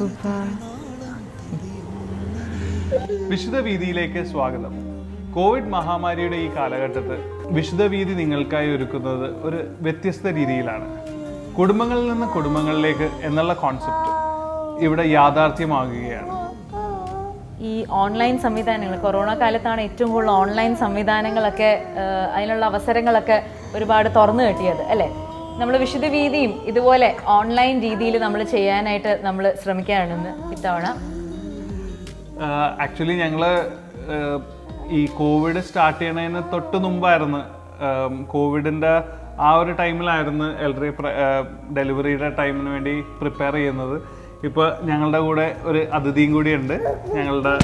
Super. വിശുദ്ധ വീതിയിലേക്ക് സ്വാഗതം. Covid മഹാമാരിയുടെ ഈ കാലഘട്ടത്തിൽ വിശുദ്ധ വീതി നിങ്ങൾക്കായി ഒരുക്കുന്നത് ഒരു വ്യത്യസ്ത രീതിയിലാണ്. കുടുംബങ്ങളിൽ നിന്ന് കുടുംബങ്ങളിലേക്ക് എന്നുള്ള കോൺസെപ്റ്റ് ഇവിടെ യാഥാർത്ഥ്യമാകുകയാണ്. ഈ ഓൺലൈൻ സംവിധാനങ്ങൾ, കൊറോണ കാലത്താണ് ഏറ്റവും കൂടുതൽ ഓൺലൈൻ സംവിധാനങ്ങളൊക്കെ, അതിനുള്ള അവസരങ്ങളൊക്കെ ഒരുപാട് തുറന്നു കിട്ടിയത് അല്ലേ? നമ്മൾ വിശുദ്ധ വീതിയും ഇതുപോലെ ഓൺലൈൻ രീതിയിൽ നമ്മൾ ചെയ്യാനായിട്ട് നമ്മൾ ശ്രമിക്കാറുണ്ട് ഇത്തവണ. ആക്ച്വലി ഞങ്ങൾ ഈ കോവിഡ് സ്റ്റാർട്ട് ചെയ്യണതിന് തൊട്ട് മുമ്പായിരുന്നു, കോവിഡിൻ്റെ ആ ഒരു ടൈമിലായിരുന്നു എൽഡറി ഡെലിവറിയുടെ ടൈമിന് വേണ്ടി പ്രിപ്പയർ ചെയ്യുന്നത്. ഇപ്പോൾ ഞങ്ങളുടെ കൂടെ ഒരു അതിഥിയും കൂടിയുണ്ട്, ഞങ്ങളുടെ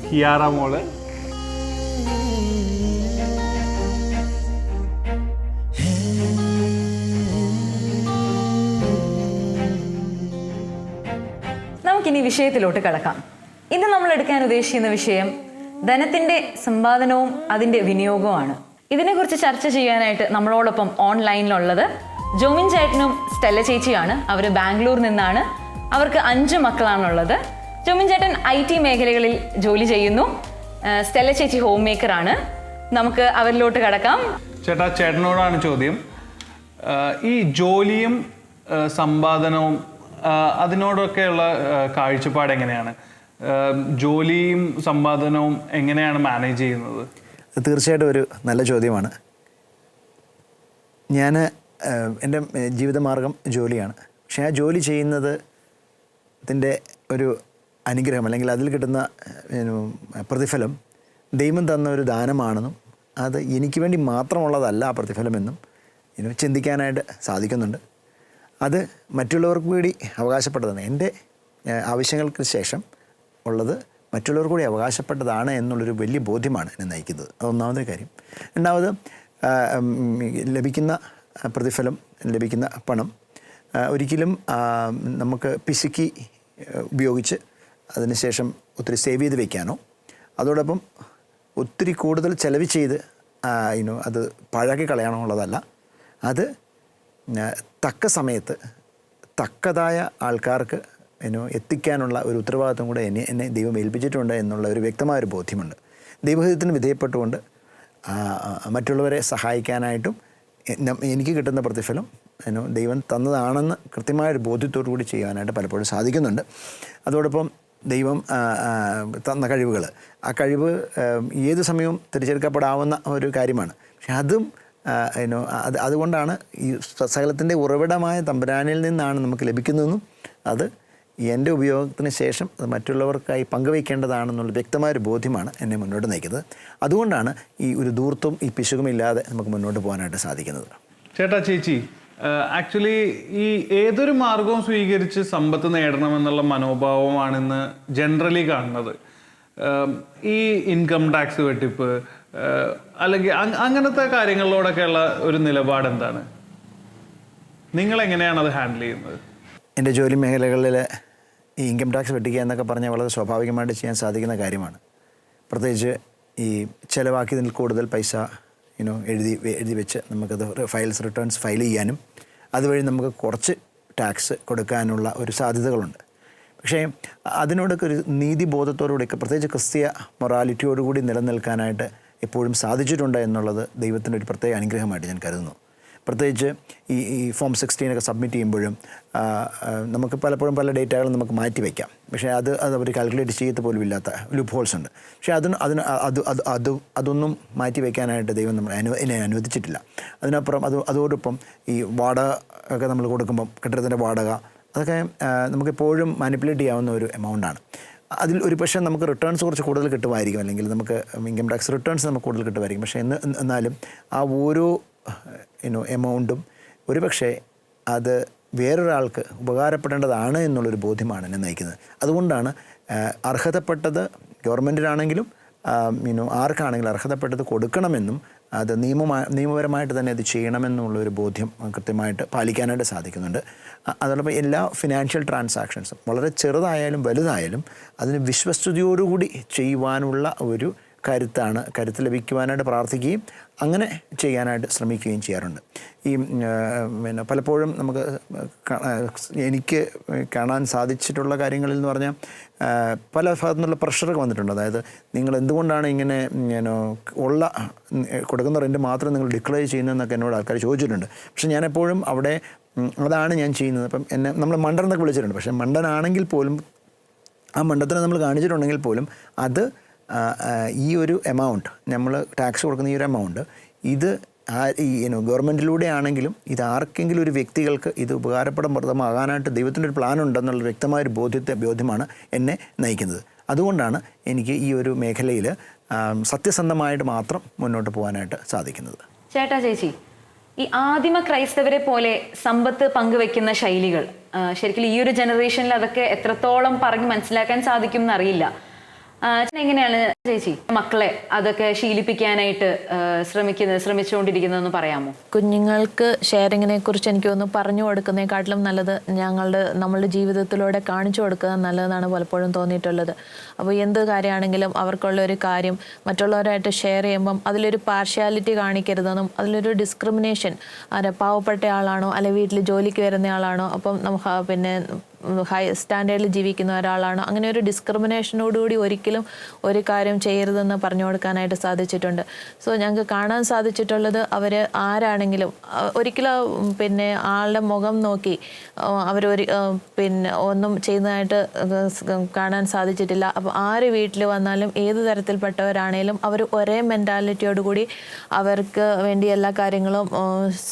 കിയാറ മോള്. നമുക്കിനി വിഷയത്തിലോട്ട് കിടക്കാം. ഇന്ന് നമ്മൾ എടുക്കാൻ ഉദ്ദേശിക്കുന്ന വിഷയം ധനത്തിൻ്റെ സമ്പാദനവും അതിൻ്റെ വിനിയോഗവുമാണ്. ഇതിനെക്കുറിച്ച് ചർച്ച ചെയ്യാനായിട്ട് നമ്മളോടൊപ്പം ഓൺലൈനിലുള്ളത് ജോമിൻ ചേട്ടനും സ്റ്റെല്ല ചേച്ചിയാണ്. അവർ ബാംഗ്ലൂരിൽ നിന്നാണ്. അവർക്ക് 5 മക്കളാണുള്ളത്. ജോമിൻ ചേട്ടൻ IT മേഖലകളിൽ ജോലി ചെയ്യുന്നു. സ്റ്റെല്ല ചേച്ചി ഹോം മേക്കറാണ്. നമുക്ക് അവരിലോട്ട് കിടക്കാം. ചേട്ടനോടാണ് ചോദ്യം. ഈ ജോലിയും സമ്പാദനവും അതിനോടൊക്കെയുള്ള കാഴ്ചപ്പാട് എങ്ങനെയാണ്? ജോലിയും സമ്പാദനവും എങ്ങനെയാണ് മാനേജ് ചെയ്യുന്നത്? തീർച്ചയായിട്ടും ഒരു നല്ല ചോദ്യമാണ്. ഞാൻ എൻ്റെ ജീവിതമാർഗം ജോലിയാണ്. പക്ഷേ ആ ജോലി ചെയ്യുന്നതിൻ്റെ ഒരു അനുഗ്രഹം അല്ലെങ്കിൽ അതിൽ കിട്ടുന്ന പ്രതിഫലം ദൈവം തന്ന ഒരു ദാനമാണെന്നും അത് എനിക്ക് വേണ്ടി മാത്രമുള്ളതല്ല ആ പ്രതിഫലമെന്നും ചിന്തിക്കാനായിട്ട് സാധിക്കുന്നുണ്ട്. അത് മറ്റുള്ളവർക്ക് കൂടി അവകാശപ്പെട്ടതാണ്. എൻ്റെ ആവശ്യങ്ങൾക്ക് ശേഷം ഉള്ളത് മറ്റുള്ളവർക്ക് കൂടി അവകാശപ്പെട്ടതാണ് എന്നുള്ളൊരു വലിയ ബോധ്യമാണ് എന്നെ നയിക്കുന്നത്. അതൊന്നാമത്തെ കാര്യം. രണ്ടാമത് ലഭിക്കുന്ന പ്രതിഫലം, ലഭിക്കുന്ന പണം ഒരിക്കലും നമുക്ക് പിശുക്കി ഉപയോഗിച്ച് അതിനുശേഷം ഒത്തിരി സേവ് ചെയ്ത് വയ്ക്കാനോ അതോടൊപ്പം ഒത്തിരി കൂടുതൽ ചെലവ് ചെയ്ത് അത് പാഴാക്കി കളയാനോ ഉള്ളതല്ല. അത് തക്ക സമയത്ത് തക്കതായ ആൾക്കാർക്ക് എത്തിക്കാനുള്ള ഒരു ഉത്തരവാദിത്വം കൂടെ എന്നെ ദൈവം ഏൽപ്പിച്ചിട്ടുണ്ട് എന്നുള്ള ഒരു വ്യക്തമായൊരു ബോധ്യമുണ്ട്. ദൈവഹിതത്തിന് വിധേയപ്പെട്ടുകൊണ്ട് മറ്റുള്ളവരെ സഹായിക്കാനായിട്ടും എനിക്ക് കിട്ടുന്ന പ്രതിഫലം ദൈവം തന്നതാണെന്ന് കൃത്യമായൊരു ബോധ്യത്തോടു കൂടി ചെയ്യാനായിട്ട് പലപ്പോഴും സാധിക്കുന്നുണ്ട്. അതോടൊപ്പം ദൈവം തന്ന കഴിവുകൾ, ആ കഴിവ് ഏത് സമയവും തിരിച്ചെടുക്കപ്പെടാവുന്ന ഒരു കാര്യമാണ്. പക്ഷെ അതും അതുകൊണ്ടാണ് ഈ സകലത്തിൻ്റെ ഉറവിടമായ തമ്പുരാനിൽ നിന്നാണ് നമുക്ക് ലഭിക്കുന്നതെന്നും അത് എൻ്റെ ഉപയോഗത്തിന് ശേഷം അത് മറ്റുള്ളവർക്കായി പങ്കുവയ്ക്കേണ്ടതാണെന്നുള്ള വ്യക്തമായൊരു ബോധ്യമാണ് എന്നെ മുന്നോട്ട് നയിക്കുന്നത്. അതുകൊണ്ടാണ് ഈ ഒരു ധൂർത്തും ഈ പിശുകുമില്ലാതെ നമുക്ക് മുന്നോട്ട് പോകാനായിട്ട് സാധിക്കുന്നത്. ചേച്ചി, ആക്ച്വലി ഈ ഏതൊരു മാർഗവും സ്വീകരിച്ച് സമ്പത്ത് നേടണമെന്നുള്ള മനോഭാവമാണ് ഇന്ന് ജനറലി കാണുന്നത്. ഈ ഇൻകം ടാക്സ് വെട്ടിപ്പ് അല്ലെങ്കിൽ അങ്ങനത്തെ കാര്യങ്ങളിലോടൊക്കെയുള്ള ഒരു നിലപാട് എന്താണ്? നിങ്ങളെങ്ങനെയാണ് അത് ഹാൻഡിൽ ചെയ്യുന്നത്? എൻ്റെ ജോലി മേഖലകളിൽ ഈ ഇൻകം ടാക്സ് വെട്ടിക്കുക എന്നൊക്കെ പറഞ്ഞാൽ വളരെ സ്വാഭാവികമായിട്ട് ചെയ്യാൻ സാധിക്കുന്ന കാര്യമാണ്. പ്രത്യേകിച്ച് ഈ ചിലവാക്കിയതിൽ കൂടുതൽ പൈസ എഴുതി വെച്ച് നമുക്കത് റിട്ടേൺസ് ഫയൽ ചെയ്യാനും അതുവഴി നമുക്ക് കുറച്ച് ടാക്സ് കൊടുക്കാനുള്ള ഒരു സാധ്യതകളുണ്ട്. പക്ഷേ അതിനോടൊക്കെ ഒരു നീതിബോധത്തോടുകൂടിയൊക്കെ പ്രത്യേകിച്ച് ക്രിസ്തീയ മൊറാലിറ്റിയോടുകൂടി നിലനിൽക്കാനായിട്ട് എപ്പോഴും സാധിച്ചിട്ടുണ്ട് എന്നുള്ളത് ദൈവത്തിൻ്റെ ഒരു പ്രത്യേക അനുഗ്രഹമായിട്ട് ഞാൻ കരുതുന്നു. പ്രത്യേകിച്ച് ഈ ഫോം 16 സബ്മിറ്റ് ചെയ്യുമ്പോഴും നമുക്ക് പലപ്പോഴും പല ഡേറ്റകളും നമുക്ക് മാറ്റി വയ്ക്കാം. പക്ഷേ അത് അവർ കാൽക്കുലേറ്റ് ചെയ്യത്ത് പോലും ഇല്ലാത്ത ലൂപ്പ് ഹോൾസ് ഉണ്ട്. പക്ഷേ അതൊന്നും മാറ്റി വയ്ക്കാനായിട്ട് ദൈവം എന്നെ അനുവദിച്ചിട്ടില്ല. അതിനപ്പുറം അതോടൊപ്പം ഈ വാടക ഒക്കെ നമ്മൾ കൊടുക്കുമ്പം കെട്ടിടത്തിൻ്റെ വാടക അതൊക്കെ നമുക്കെപ്പോഴും മാനിപ്പുലേറ്റ് ചെയ്യാവുന്ന ഒരു എമൗണ്ടാണ്. അതിൽ ഒരു പക്ഷേ നമുക്ക് റിട്ടേൺസ് കുറച്ച് കൂടുതൽ കിട്ടുമായിരിക്കും, അല്ലെങ്കിൽ നമുക്ക് ഇൻകം ടാക്സ് റിട്ടേൺസ് നമുക്ക് കൂടുതൽ കിട്ടുമായിരിക്കും. പക്ഷേ എന്നാലും ആ ഓരോ എമൗണ്ടും ഒരുപക്ഷെ അത് വേറൊരാൾക്ക് ഉപകാരപ്പെടേണ്ടതാണ് എന്നുള്ളൊരു ബോധ്യമാണ് എന്നെ നയിക്കുന്നത്. അതുകൊണ്ടാണ് അർഹതപ്പെട്ടത് ഗവൺമെൻറ്റിനാണെങ്കിലും ആർക്കാണെങ്കിലും അർഹതപ്പെട്ടത് കൊടുക്കണമെന്നും അത് നിയമപരമായിട്ട് തന്നെ അത് ചെയ്യണമെന്നുള്ളൊരു ബോധ്യം കൃത്യമായിട്ട് പാലിക്കാനായിട്ട് സാധിക്കുന്നുണ്ട്. അതോടൊപ്പം എല്ലാ ഫിനാൻഷ്യൽ ട്രാൻസാക്ഷൻസും വളരെ ചെറുതായാലും വലുതായാലും അതിന് വിശ്വസ്തയോടുകൂടി ചെയ്യുവാനുള്ള ഒരു കരുത്ത് ലഭിക്കുവാനായിട്ട് പ്രാർത്ഥിക്കുകയും അങ്ങനെ ചെയ്യാനായിട്ട് ശ്രമിക്കുകയും ചെയ്യാറുണ്ട്. ഈ പിന്നെ പലപ്പോഴും നമുക്ക് എനിക്ക് കാണാൻ സാധിച്ചിട്ടുള്ള കാര്യങ്ങളിൽ എന്ന് പറഞ്ഞാൽ പല ഭാഗത്തു നിന്നുള്ള പ്രഷറൊക്കെ വന്നിട്ടുണ്ട്. അതായത് നിങ്ങൾ എന്തുകൊണ്ടാണ് ഇങ്ങനെ ഉള്ള കൊടുക്കുന്ന റെൻറ്റ് മാത്രം നിങ്ങൾ ഡിക്ലെയർ ചെയ്യുന്നതെന്നൊക്കെ എന്നോട് ആൾക്കാർ ചോദിച്ചിട്ടുണ്ട്. പക്ഷേ ഞാനെപ്പോഴും അവിടെ അതാണ് ഞാൻ ചെയ്യുന്നത്. അപ്പം എന്നെ നമ്മൾ മണ്ടൻ എന്നൊക്കെ വിളിച്ചിട്ടുണ്ട്. പക്ഷേ മണ്ടനാണെങ്കിൽ പോലും ആ മണ്ടത്തിനെ നമ്മൾ കാണിച്ചിട്ടുണ്ടെങ്കിൽ പോലും അത് ഈ ഒരു എമൗണ്ട് നമ്മൾ ടാക്സ് കൊടുക്കുന്ന ഈ ഒരു എമൗണ്ട് ഇത് ഗവൺമെൻറ്റിലൂടെ ആണെങ്കിലും ഇത് ആർക്കെങ്കിലും ഒരു വ്യക്തികൾക്ക് ഇത് ഉപകാരപ്രദമാകാനായിട്ട് ദൈവത്തിൻ്റെ ഒരു പ്ലാൻ ഉണ്ടെന്നുള്ള വ്യക്തമായൊരു ബോധ്യമാണ് എന്നെ നയിക്കുന്നത്. അതുകൊണ്ടാണ് എനിക്ക് ഈ ഒരു മേഖലയിൽ സത്യസന്ധമായിട്ട് മാത്രം മുന്നോട്ട് പോകാനായിട്ട് സാധിക്കുന്നത്. ചേട്ടാ ചേച്ചി, ഈ ആദിമ ക്രൈസ്തവരെ പോലെ സമ്പത്ത് പങ്കുവെക്കുന്ന ശൈലികൾ ശരിക്കും ഈ ഒരു ജനറേഷനിൽ അതൊക്കെ എത്രത്തോളം പറഞ്ഞ് മനസ്സിലാക്കാൻ സാധിക്കും എന്നറിയില്ല. എങ്ങനെയാണ് ചേച്ചി മക്കളെ അതൊക്കെ ശീലിപ്പിക്കാനായിട്ട് ശ്രമിച്ചുകൊണ്ടിരിക്കുന്നതെന്ന് പറയാമോ? കുഞ്ഞുങ്ങൾക്ക് ഷെയറിങ്ങിനെ കുറിച്ച് എനിക്കൊന്ന് പറഞ്ഞു കൊടുക്കുന്നതിനെക്കാട്ടിലും നല്ലത് നമ്മളുടെ ജീവിതത്തിലൂടെ കാണിച്ചു കൊടുക്കുക നല്ലതെന്നാണ് പലപ്പോഴും തോന്നിയിട്ടുള്ളത്. അപ്പോൾ എന്ത് കാര്യമാണെങ്കിലും അവർക്കുള്ള ഒരു കാര്യം മറ്റുള്ളവരായിട്ട് ഷെയർ ചെയ്യുമ്പം അതിലൊരു പാർഷ്യാലിറ്റി കാണിക്കരുതെന്നും അതിലൊരു ഡിസ്ക്രിമിനേഷൻ പാവപ്പെട്ട ആളാണോ അല്ലെ വീട്ടിൽ ജോലിക്ക് വരുന്ന ആളാണോ അപ്പം നമുക്ക് പിന്നെ ഹൈ സ്റ്റാൻഡേർഡിൽ ജീവിക്കുന്ന ഒരാളാണോ അങ്ങനെ ഒരു ഡിസ്ക്രിമിനേഷനോടുകൂടി ഒരിക്കലും ഒരു കാര്യം ചെയ്യരുതെന്ന് പറഞ്ഞു കൊടുക്കാനായിട്ട് സാധിച്ചിട്ടുണ്ട്. സോ ഞങ്ങൾക്ക് കാണാൻ സാധിച്ചിട്ടുള്ളത് അവർ ആരാണെങ്കിലും ഒരിക്കലും പിന്നെ ആളുടെ മുഖം നോക്കി അവരൊരു പിന്നെ ഒന്നും ചെയ്യുന്നതായിട്ട് കാണാൻ സാധിച്ചിട്ടില്ല. അപ്പോൾ ആര് വീട്ടിൽ വന്നാലും ഏത് തരത്തിൽപ്പെട്ടവരാണേലും അവർ ഒരേ മെൻറ്റാലിറ്റിയോടുകൂടി അവർക്ക് വേണ്ടി എല്ലാ കാര്യങ്ങളും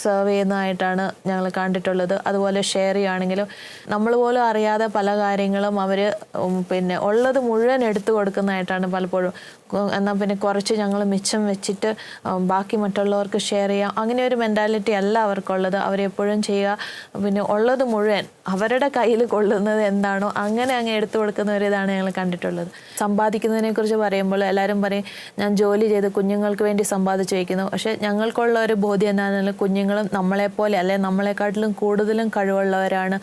സെർവ് ചെയ്യുന്നതായിട്ടാണ് ഞങ്ങൾ കണ്ടിട്ടുള്ളത്. അതുപോലെ ഷെയർ ചെയ്യുകയാണെങ്കിലും നമ്മൾ പോലും അറിയാതെ പല കാര്യങ്ങളും അവർ പിന്നെ ഉള്ളത് മുഴുവൻ എടുത്തു കൊടുക്കുന്നതായിട്ടാണ് പലപ്പോഴും. എന്നാൽ പിന്നെ കുറച്ച് ഞങ്ങൾ മിച്ചം വെച്ചിട്ട് ബാക്കി മറ്റുള്ളവർക്ക് ഷെയർ ചെയ്യാം, അങ്ങനെ ഒരു മെൻറ്റാലിറ്റി അല്ല അവർക്കുള്ളത്. അവരെപ്പോഴും ചെയ്യുക പിന്നെ ഉള്ളത് മുഴുവൻ അവരുടെ കയ്യിൽ കൊള്ളുന്നത് എന്താണോ അങ്ങനെ അങ്ങ് എടുത്തു കൊടുക്കുന്ന ഒരു ഇതാണ് ഞങ്ങൾ കണ്ടിട്ടുള്ളത്. സമ്പാദിക്കുന്നതിനെ കുറിച്ച് പറയുമ്പോൾ എല്ലാവരും പറയും ഞാൻ ജോലി ചെയ്ത് കുഞ്ഞുങ്ങൾക്ക് വേണ്ടി സമ്പാദിച്ചു വയ്ക്കുന്നു. പക്ഷേ ഞങ്ങൾക്കുള്ള ഒരു ബോധ്യം എന്താണെന്നാൽ കുഞ്ഞുങ്ങളും നമ്മളെപ്പോലെ അല്ലെങ്കിൽ നമ്മളെക്കാട്ടിലും കൂടുതലും കഴിവുള്ളവരാണ്.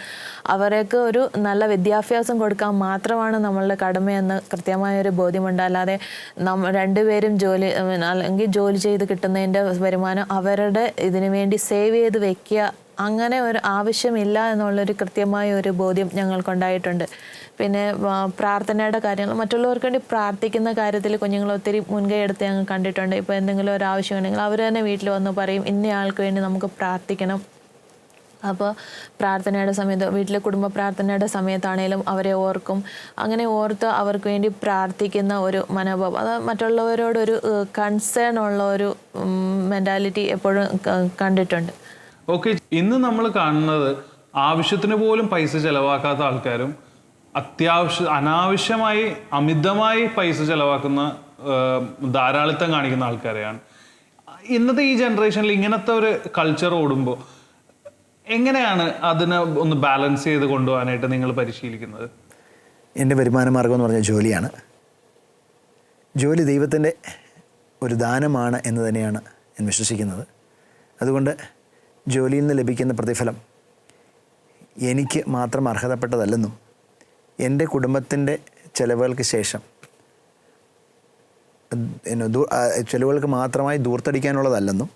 അവർക്ക് ഒരു നല്ല വിദ്യാഭ്യാസം കൊടുക്കാൻ മാത്രമാണ് നമ്മളുടെ കടമയെന്ന് കൃത്യമായൊരു ബോധ്യമുണ്ട്. അല്ലാതെ രണ്ടുപേരും അല്ലെങ്കിൽ ജോലി ചെയ്ത് കിട്ടുന്നതിൻ്റെ വരുമാനം അവരുടെ ഇതിനു വേണ്ടി സേവ് ചെയ്ത് വെക്കുക അങ്ങനെ ഒരു ആവശ്യമില്ല എന്നുള്ളൊരു കൃത്യമായ ഒരു ബോധ്യം ഞങ്ങൾക്കുണ്ടായിട്ടുണ്ട്. പിന്നെ പ്രാർത്ഥനയുടെ കാര്യങ്ങൾ മറ്റുള്ളവർക്ക് വേണ്ടി പ്രാർത്ഥിക്കുന്ന കാര്യത്തിൽ കുഞ്ഞുങ്ങൾ ഒത്തിരി മുൻകൈ എടുത്ത് ഞങ്ങൾ കണ്ടിട്ടുണ്ട്. ഇപ്പോൾ എന്തെങ്കിലും ഒരു ആവശ്യമുണ്ടെങ്കിൽ അവർ തന്നെ വീട്ടിൽ വന്ന് പറയും ഇന്നയാൾക്ക് വേണ്ടി നമുക്ക് പ്രാർത്ഥിക്കണം. അപ്പോൾ പ്രാർത്ഥനയുടെ സമയത്ത് വീട്ടിലെ കുടുംബ പ്രാർത്ഥനയുടെ സമയത്താണേലും അവരെ ഓർക്കും. അങ്ങനെ ഓർത്ത് അവർക്ക് വേണ്ടി പ്രാർത്ഥിക്കുന്ന ഒരു മനോഭാവം, അത് മറ്റുള്ളവരോടൊരു കൺസേൺ ഉള്ള ഒരു മെൻറ്റാലിറ്റി എപ്പോഴും കണ്ടിട്ടുണ്ട്. ഓക്കെ, ഇന്ന് നമ്മൾ കാണുന്നത് ആവശ്യത്തിന് പോലും പൈസ ചെലവാക്കാത്ത ആൾക്കാരും അനാവശ്യമായി അമിതമായി പൈസ ചെലവാക്കുന്ന ധാരാളിത്തം കാണിക്കുന്ന ആൾക്കാരെയാണ്. ഇന്നത്തെ ഈ ജനറേഷനിൽ ഇങ്ങനത്തെ ഒരു കൾച്ചർ ഓടുമ്പോൾ എങ്ങനെയാണ് അതിനെ ഒന്ന് ബാലൻസ് ചെയ്ത് കൊണ്ടുപോകാനായിട്ട് നിങ്ങൾ പരിശീലിക്കുന്നത്? എൻ്റെ വരുമാന മാർഗം എന്ന് പറഞ്ഞാൽ ജോലിയാണ്. ജോലി ദൈവത്തിൻ്റെ ഒരു ദാനമാണ് എന്ന് തന്നെയാണ് ഞാൻ വിശ്വസിക്കുന്നത്. അതുകൊണ്ട് ജോലിയിൽ നിന്ന് ലഭിക്കുന്ന പ്രതിഫലം എനിക്ക് മാത്രം അർഹതപ്പെട്ടതല്ലെന്നും എൻ്റെ കുടുംബത്തിൻ്റെ ചിലവുകൾക്ക് ശേഷം ചിലവുകൾക്ക് മാത്രമായി ദൂർത്തടിക്കാനുള്ളതല്ലെന്നും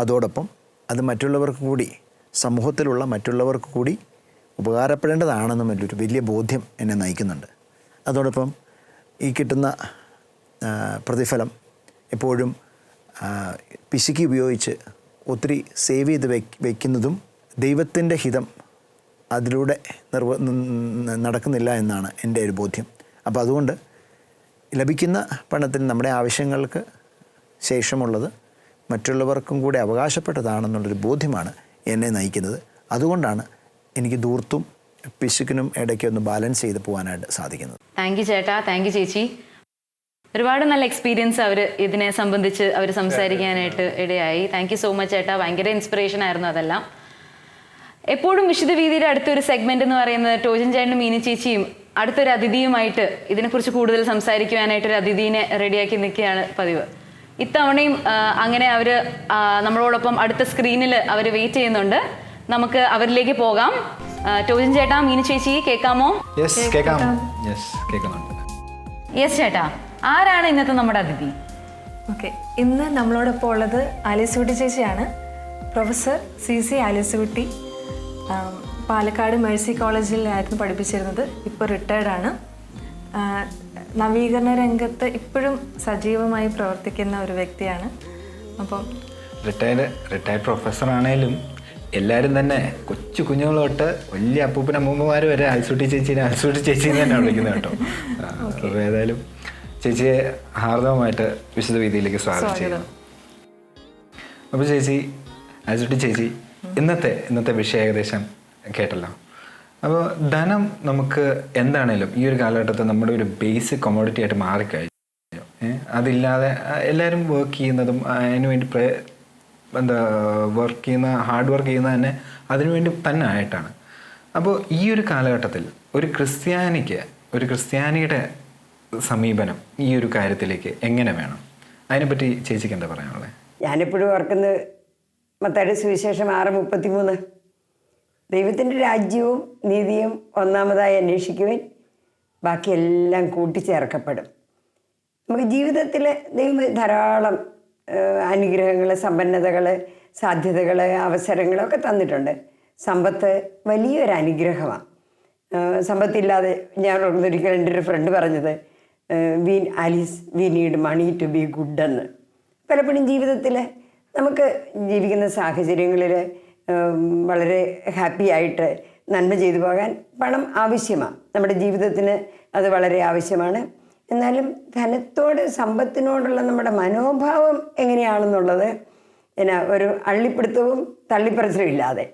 അതോടൊപ്പം അത് മറ്റുള്ളവർക്ക് കൂടി സമൂഹത്തിലുള്ള മറ്റുള്ളവർക്ക് കൂടി ഉപകാരപ്പെടേണ്ടതാണെന്നും ഒരു വലിയ ബോധ്യം എന്നെ നയിക്കുന്നുണ്ട്. അതോടൊപ്പം ഈ കിട്ടുന്ന പ്രതിഫലം എപ്പോഴും പിശുക്കി ഉപയോഗിച്ച് ഒത്തിരി സേവ് ചെയ്ത് വയ്ക്കുന്നതും ദൈവത്തിൻ്റെ ഹിതം അതിലൂടെ നടക്കുന്നില്ല എന്നാണ് എൻ്റെ ഒരു ബോധ്യം. അപ്പോൾ അതുകൊണ്ട് ലഭിക്കുന്ന പണത്തിൽ നമ്മുടെ ആവശ്യങ്ങൾക്ക് ശേഷമുള്ളത് മറ്റുള്ളവർക്കും കൂടെ അവകാശപ്പെട്ടതാണെന്നുള്ളൊരു ബോധ്യമാണ് എന്നെ നയിക്കുന്നത്. അതുകൊണ്ടാണ് എനിക്ക് ദൂർത്തും പിശുക്കിനും ഇടയ്ക്ക് ഒന്ന് ബാലൻസ് ചെയ്ത് പോകാനായിട്ട് സാധിക്കുന്നത്. താങ്ക് യു ചേട്ടാ, താങ്ക് യു ചേച്ചി. ഒരുപാട് നല്ല എക്സ്പീരിയൻസ് ഇതിനെ സംബന്ധിച്ച് അവർ സംസാരിക്കാനായിട്ട് ഇടയായി. താങ്ക് യു സോ മച്ച് ചേട്ടാ, ഭയങ്കര ഇൻസ്പിറേഷൻ ആയിരുന്നു അതെല്ലാം. എപ്പോഴും വിശുദ്ധ വീതിയുടെ അടുത്തൊരു സെഗ്മെന്റ് എന്ന് പറയുന്നത് ടോജിൻ ചേട്ടനും മീനി ചേച്ചിയും അടുത്തൊരു അതിഥിയുമായിട്ട് ഇതിനെക്കുറിച്ച് കൂടുതൽ സംസാരിക്കുവാനായിട്ട് ഒരു അതിഥീനെ റെഡിയാക്കി നിൽക്കുകയാണ് പതിവ്. ഇത്തവണയും അങ്ങനെ അവർ നമ്മളോടൊപ്പം അടുത്ത സ്ക്രീനിൽ അവർ വെയിറ്റ് ചെയ്യുന്നുണ്ട്. നമുക്ക് അവരിലേക്ക് പോകാം. ടോജിൻ ചേട്ടാ, മീനി ചേച്ചി കേൾക്കാമോ? യെസ് ചേട്ടാ, ആരാണ് ഇന്നത്തെ നമ്മുടെ അതിഥി? ഓക്കെ, ഇന്ന് നമ്മളോടൊപ്പം ഉള്ളത് അലിസൂട്ടി ചേച്ചിയാണ്. പ്രൊഫസർ CC ആലിസുകുട്ടി, പാലക്കാട് മേഴ്സി കോളേജിലായിരുന്നു പഠിപ്പിച്ചിരുന്നത്. ഇപ്പോൾ റിട്ടയർഡാണ്. നവീകരണ രംഗത്ത് ഇപ്പോഴും സജീവമായി പ്രവർത്തിക്കുന്ന ഒരു വ്യക്തിയാണ്. അപ്പം റിട്ടയർഡ് പ്രൊഫസറാണേലും എല്ലാവരും തന്നെ കൊച്ചു കുഞ്ഞുങ്ങൾ തൊട്ട് വലിയ അപ്പൂപ്പൻ അമ്മൂമ്മമാർ വരെ ആൽസൂട്ടി ചേച്ചീനെ തന്നെ വിളിക്കുന്നത് കേട്ടോ. അപ്പോൾ ഏതായാലും ചേച്ചിയെ ഹാർദവമായിട്ട് വിശുദ്ധ വേദിയിലേക്ക് സ്വാഗതം ചെയ്യുന്നു. അപ്പോൾ ആൽസൂട്ടി ചേച്ചി ഇന്നത്തെ വിഷയം ഏകദേശം കേട്ടല്ലോ. അപ്പോൾ ധനം നമുക്ക് എന്താണേലും ഈ ഒരു കാലഘട്ടത്തിൽ നമ്മുടെ ഒരു ബേസിക് കൊമോഡിറ്റി ആയിട്ട് മാറിക്കഴിഞ്ഞു. അതില്ലാതെ എല്ലാവരും വർക്ക് ചെയ്യുന്നതും അതിനുവേണ്ടി ഹാർഡ് വർക്ക് ചെയ്യുന്നത് തന്നെ അതിനുവേണ്ടി തന്നെ ആയിട്ടാണ്. അപ്പോൾ ഈ ഒരു കാലഘട്ടത്തിൽ ഒരു ക്രിസ്ത്യാനിയുടെ സമീപനം ഈ ഒരു കാര്യത്തിലേക്ക് എങ്ങനെ വേണം? അതിനെപ്പറ്റി ചേച്ചിക്ക് എന്താ പറയാനുള്ളത്? ഞാനെപ്പോഴും ഓർക്കുന്നത് മത്തായിയുടെ സുവിശേഷം 6:33, ദൈവത്തിൻ്റെ രാജ്യവും നീതിയും ഒന്നാമതായി അന്വേഷിക്കുവാൻ ബാക്കിയെല്ലാം കൂട്ടിച്ചേർക്കപ്പെടും. നമുക്ക് ജീവിതത്തിൽ ദൈവം ധാരാളം അനുഗ്രഹങ്ങൾ, സമ്പന്നതകൾ, സാധ്യതകൾ, അവസരങ്ങളൊക്കെ തന്നിട്ടുണ്ട്. സമ്പത്ത് വലിയൊരു അനുഗ്രഹമാണ്. സമ്പത്തില്ലാതെ ഞാൻ ഒരിക്കലും എൻ്റെ ഒരു ഫ്രണ്ട് പറഞ്ഞത്, we need money to be good എന്ന്. പലപ്പോഴും ജീവിതത്തിൽ നമുക്ക് ജീവിക്കുന്ന സാഹചര്യങ്ങളിൽ വളരെ ഹാപ്പി ആയിട്ട് നന്മ ചെയ്തു പോകാൻ പണം ആവശ്യമാണ്. നമ്മുടെ ജീവിതത്തിന് അത് വളരെ ആവശ്യമാണ്. എന്നാലും സമ്പത്തിനോടുള്ള നമ്മുടെ മനോഭാവം എങ്ങനെയാണെന്നുള്ളത് ഒരു അള്ളിപ്പിടുത്തവും തള്ളിപ്പറച്ചിലും ഇല്ലാതെ,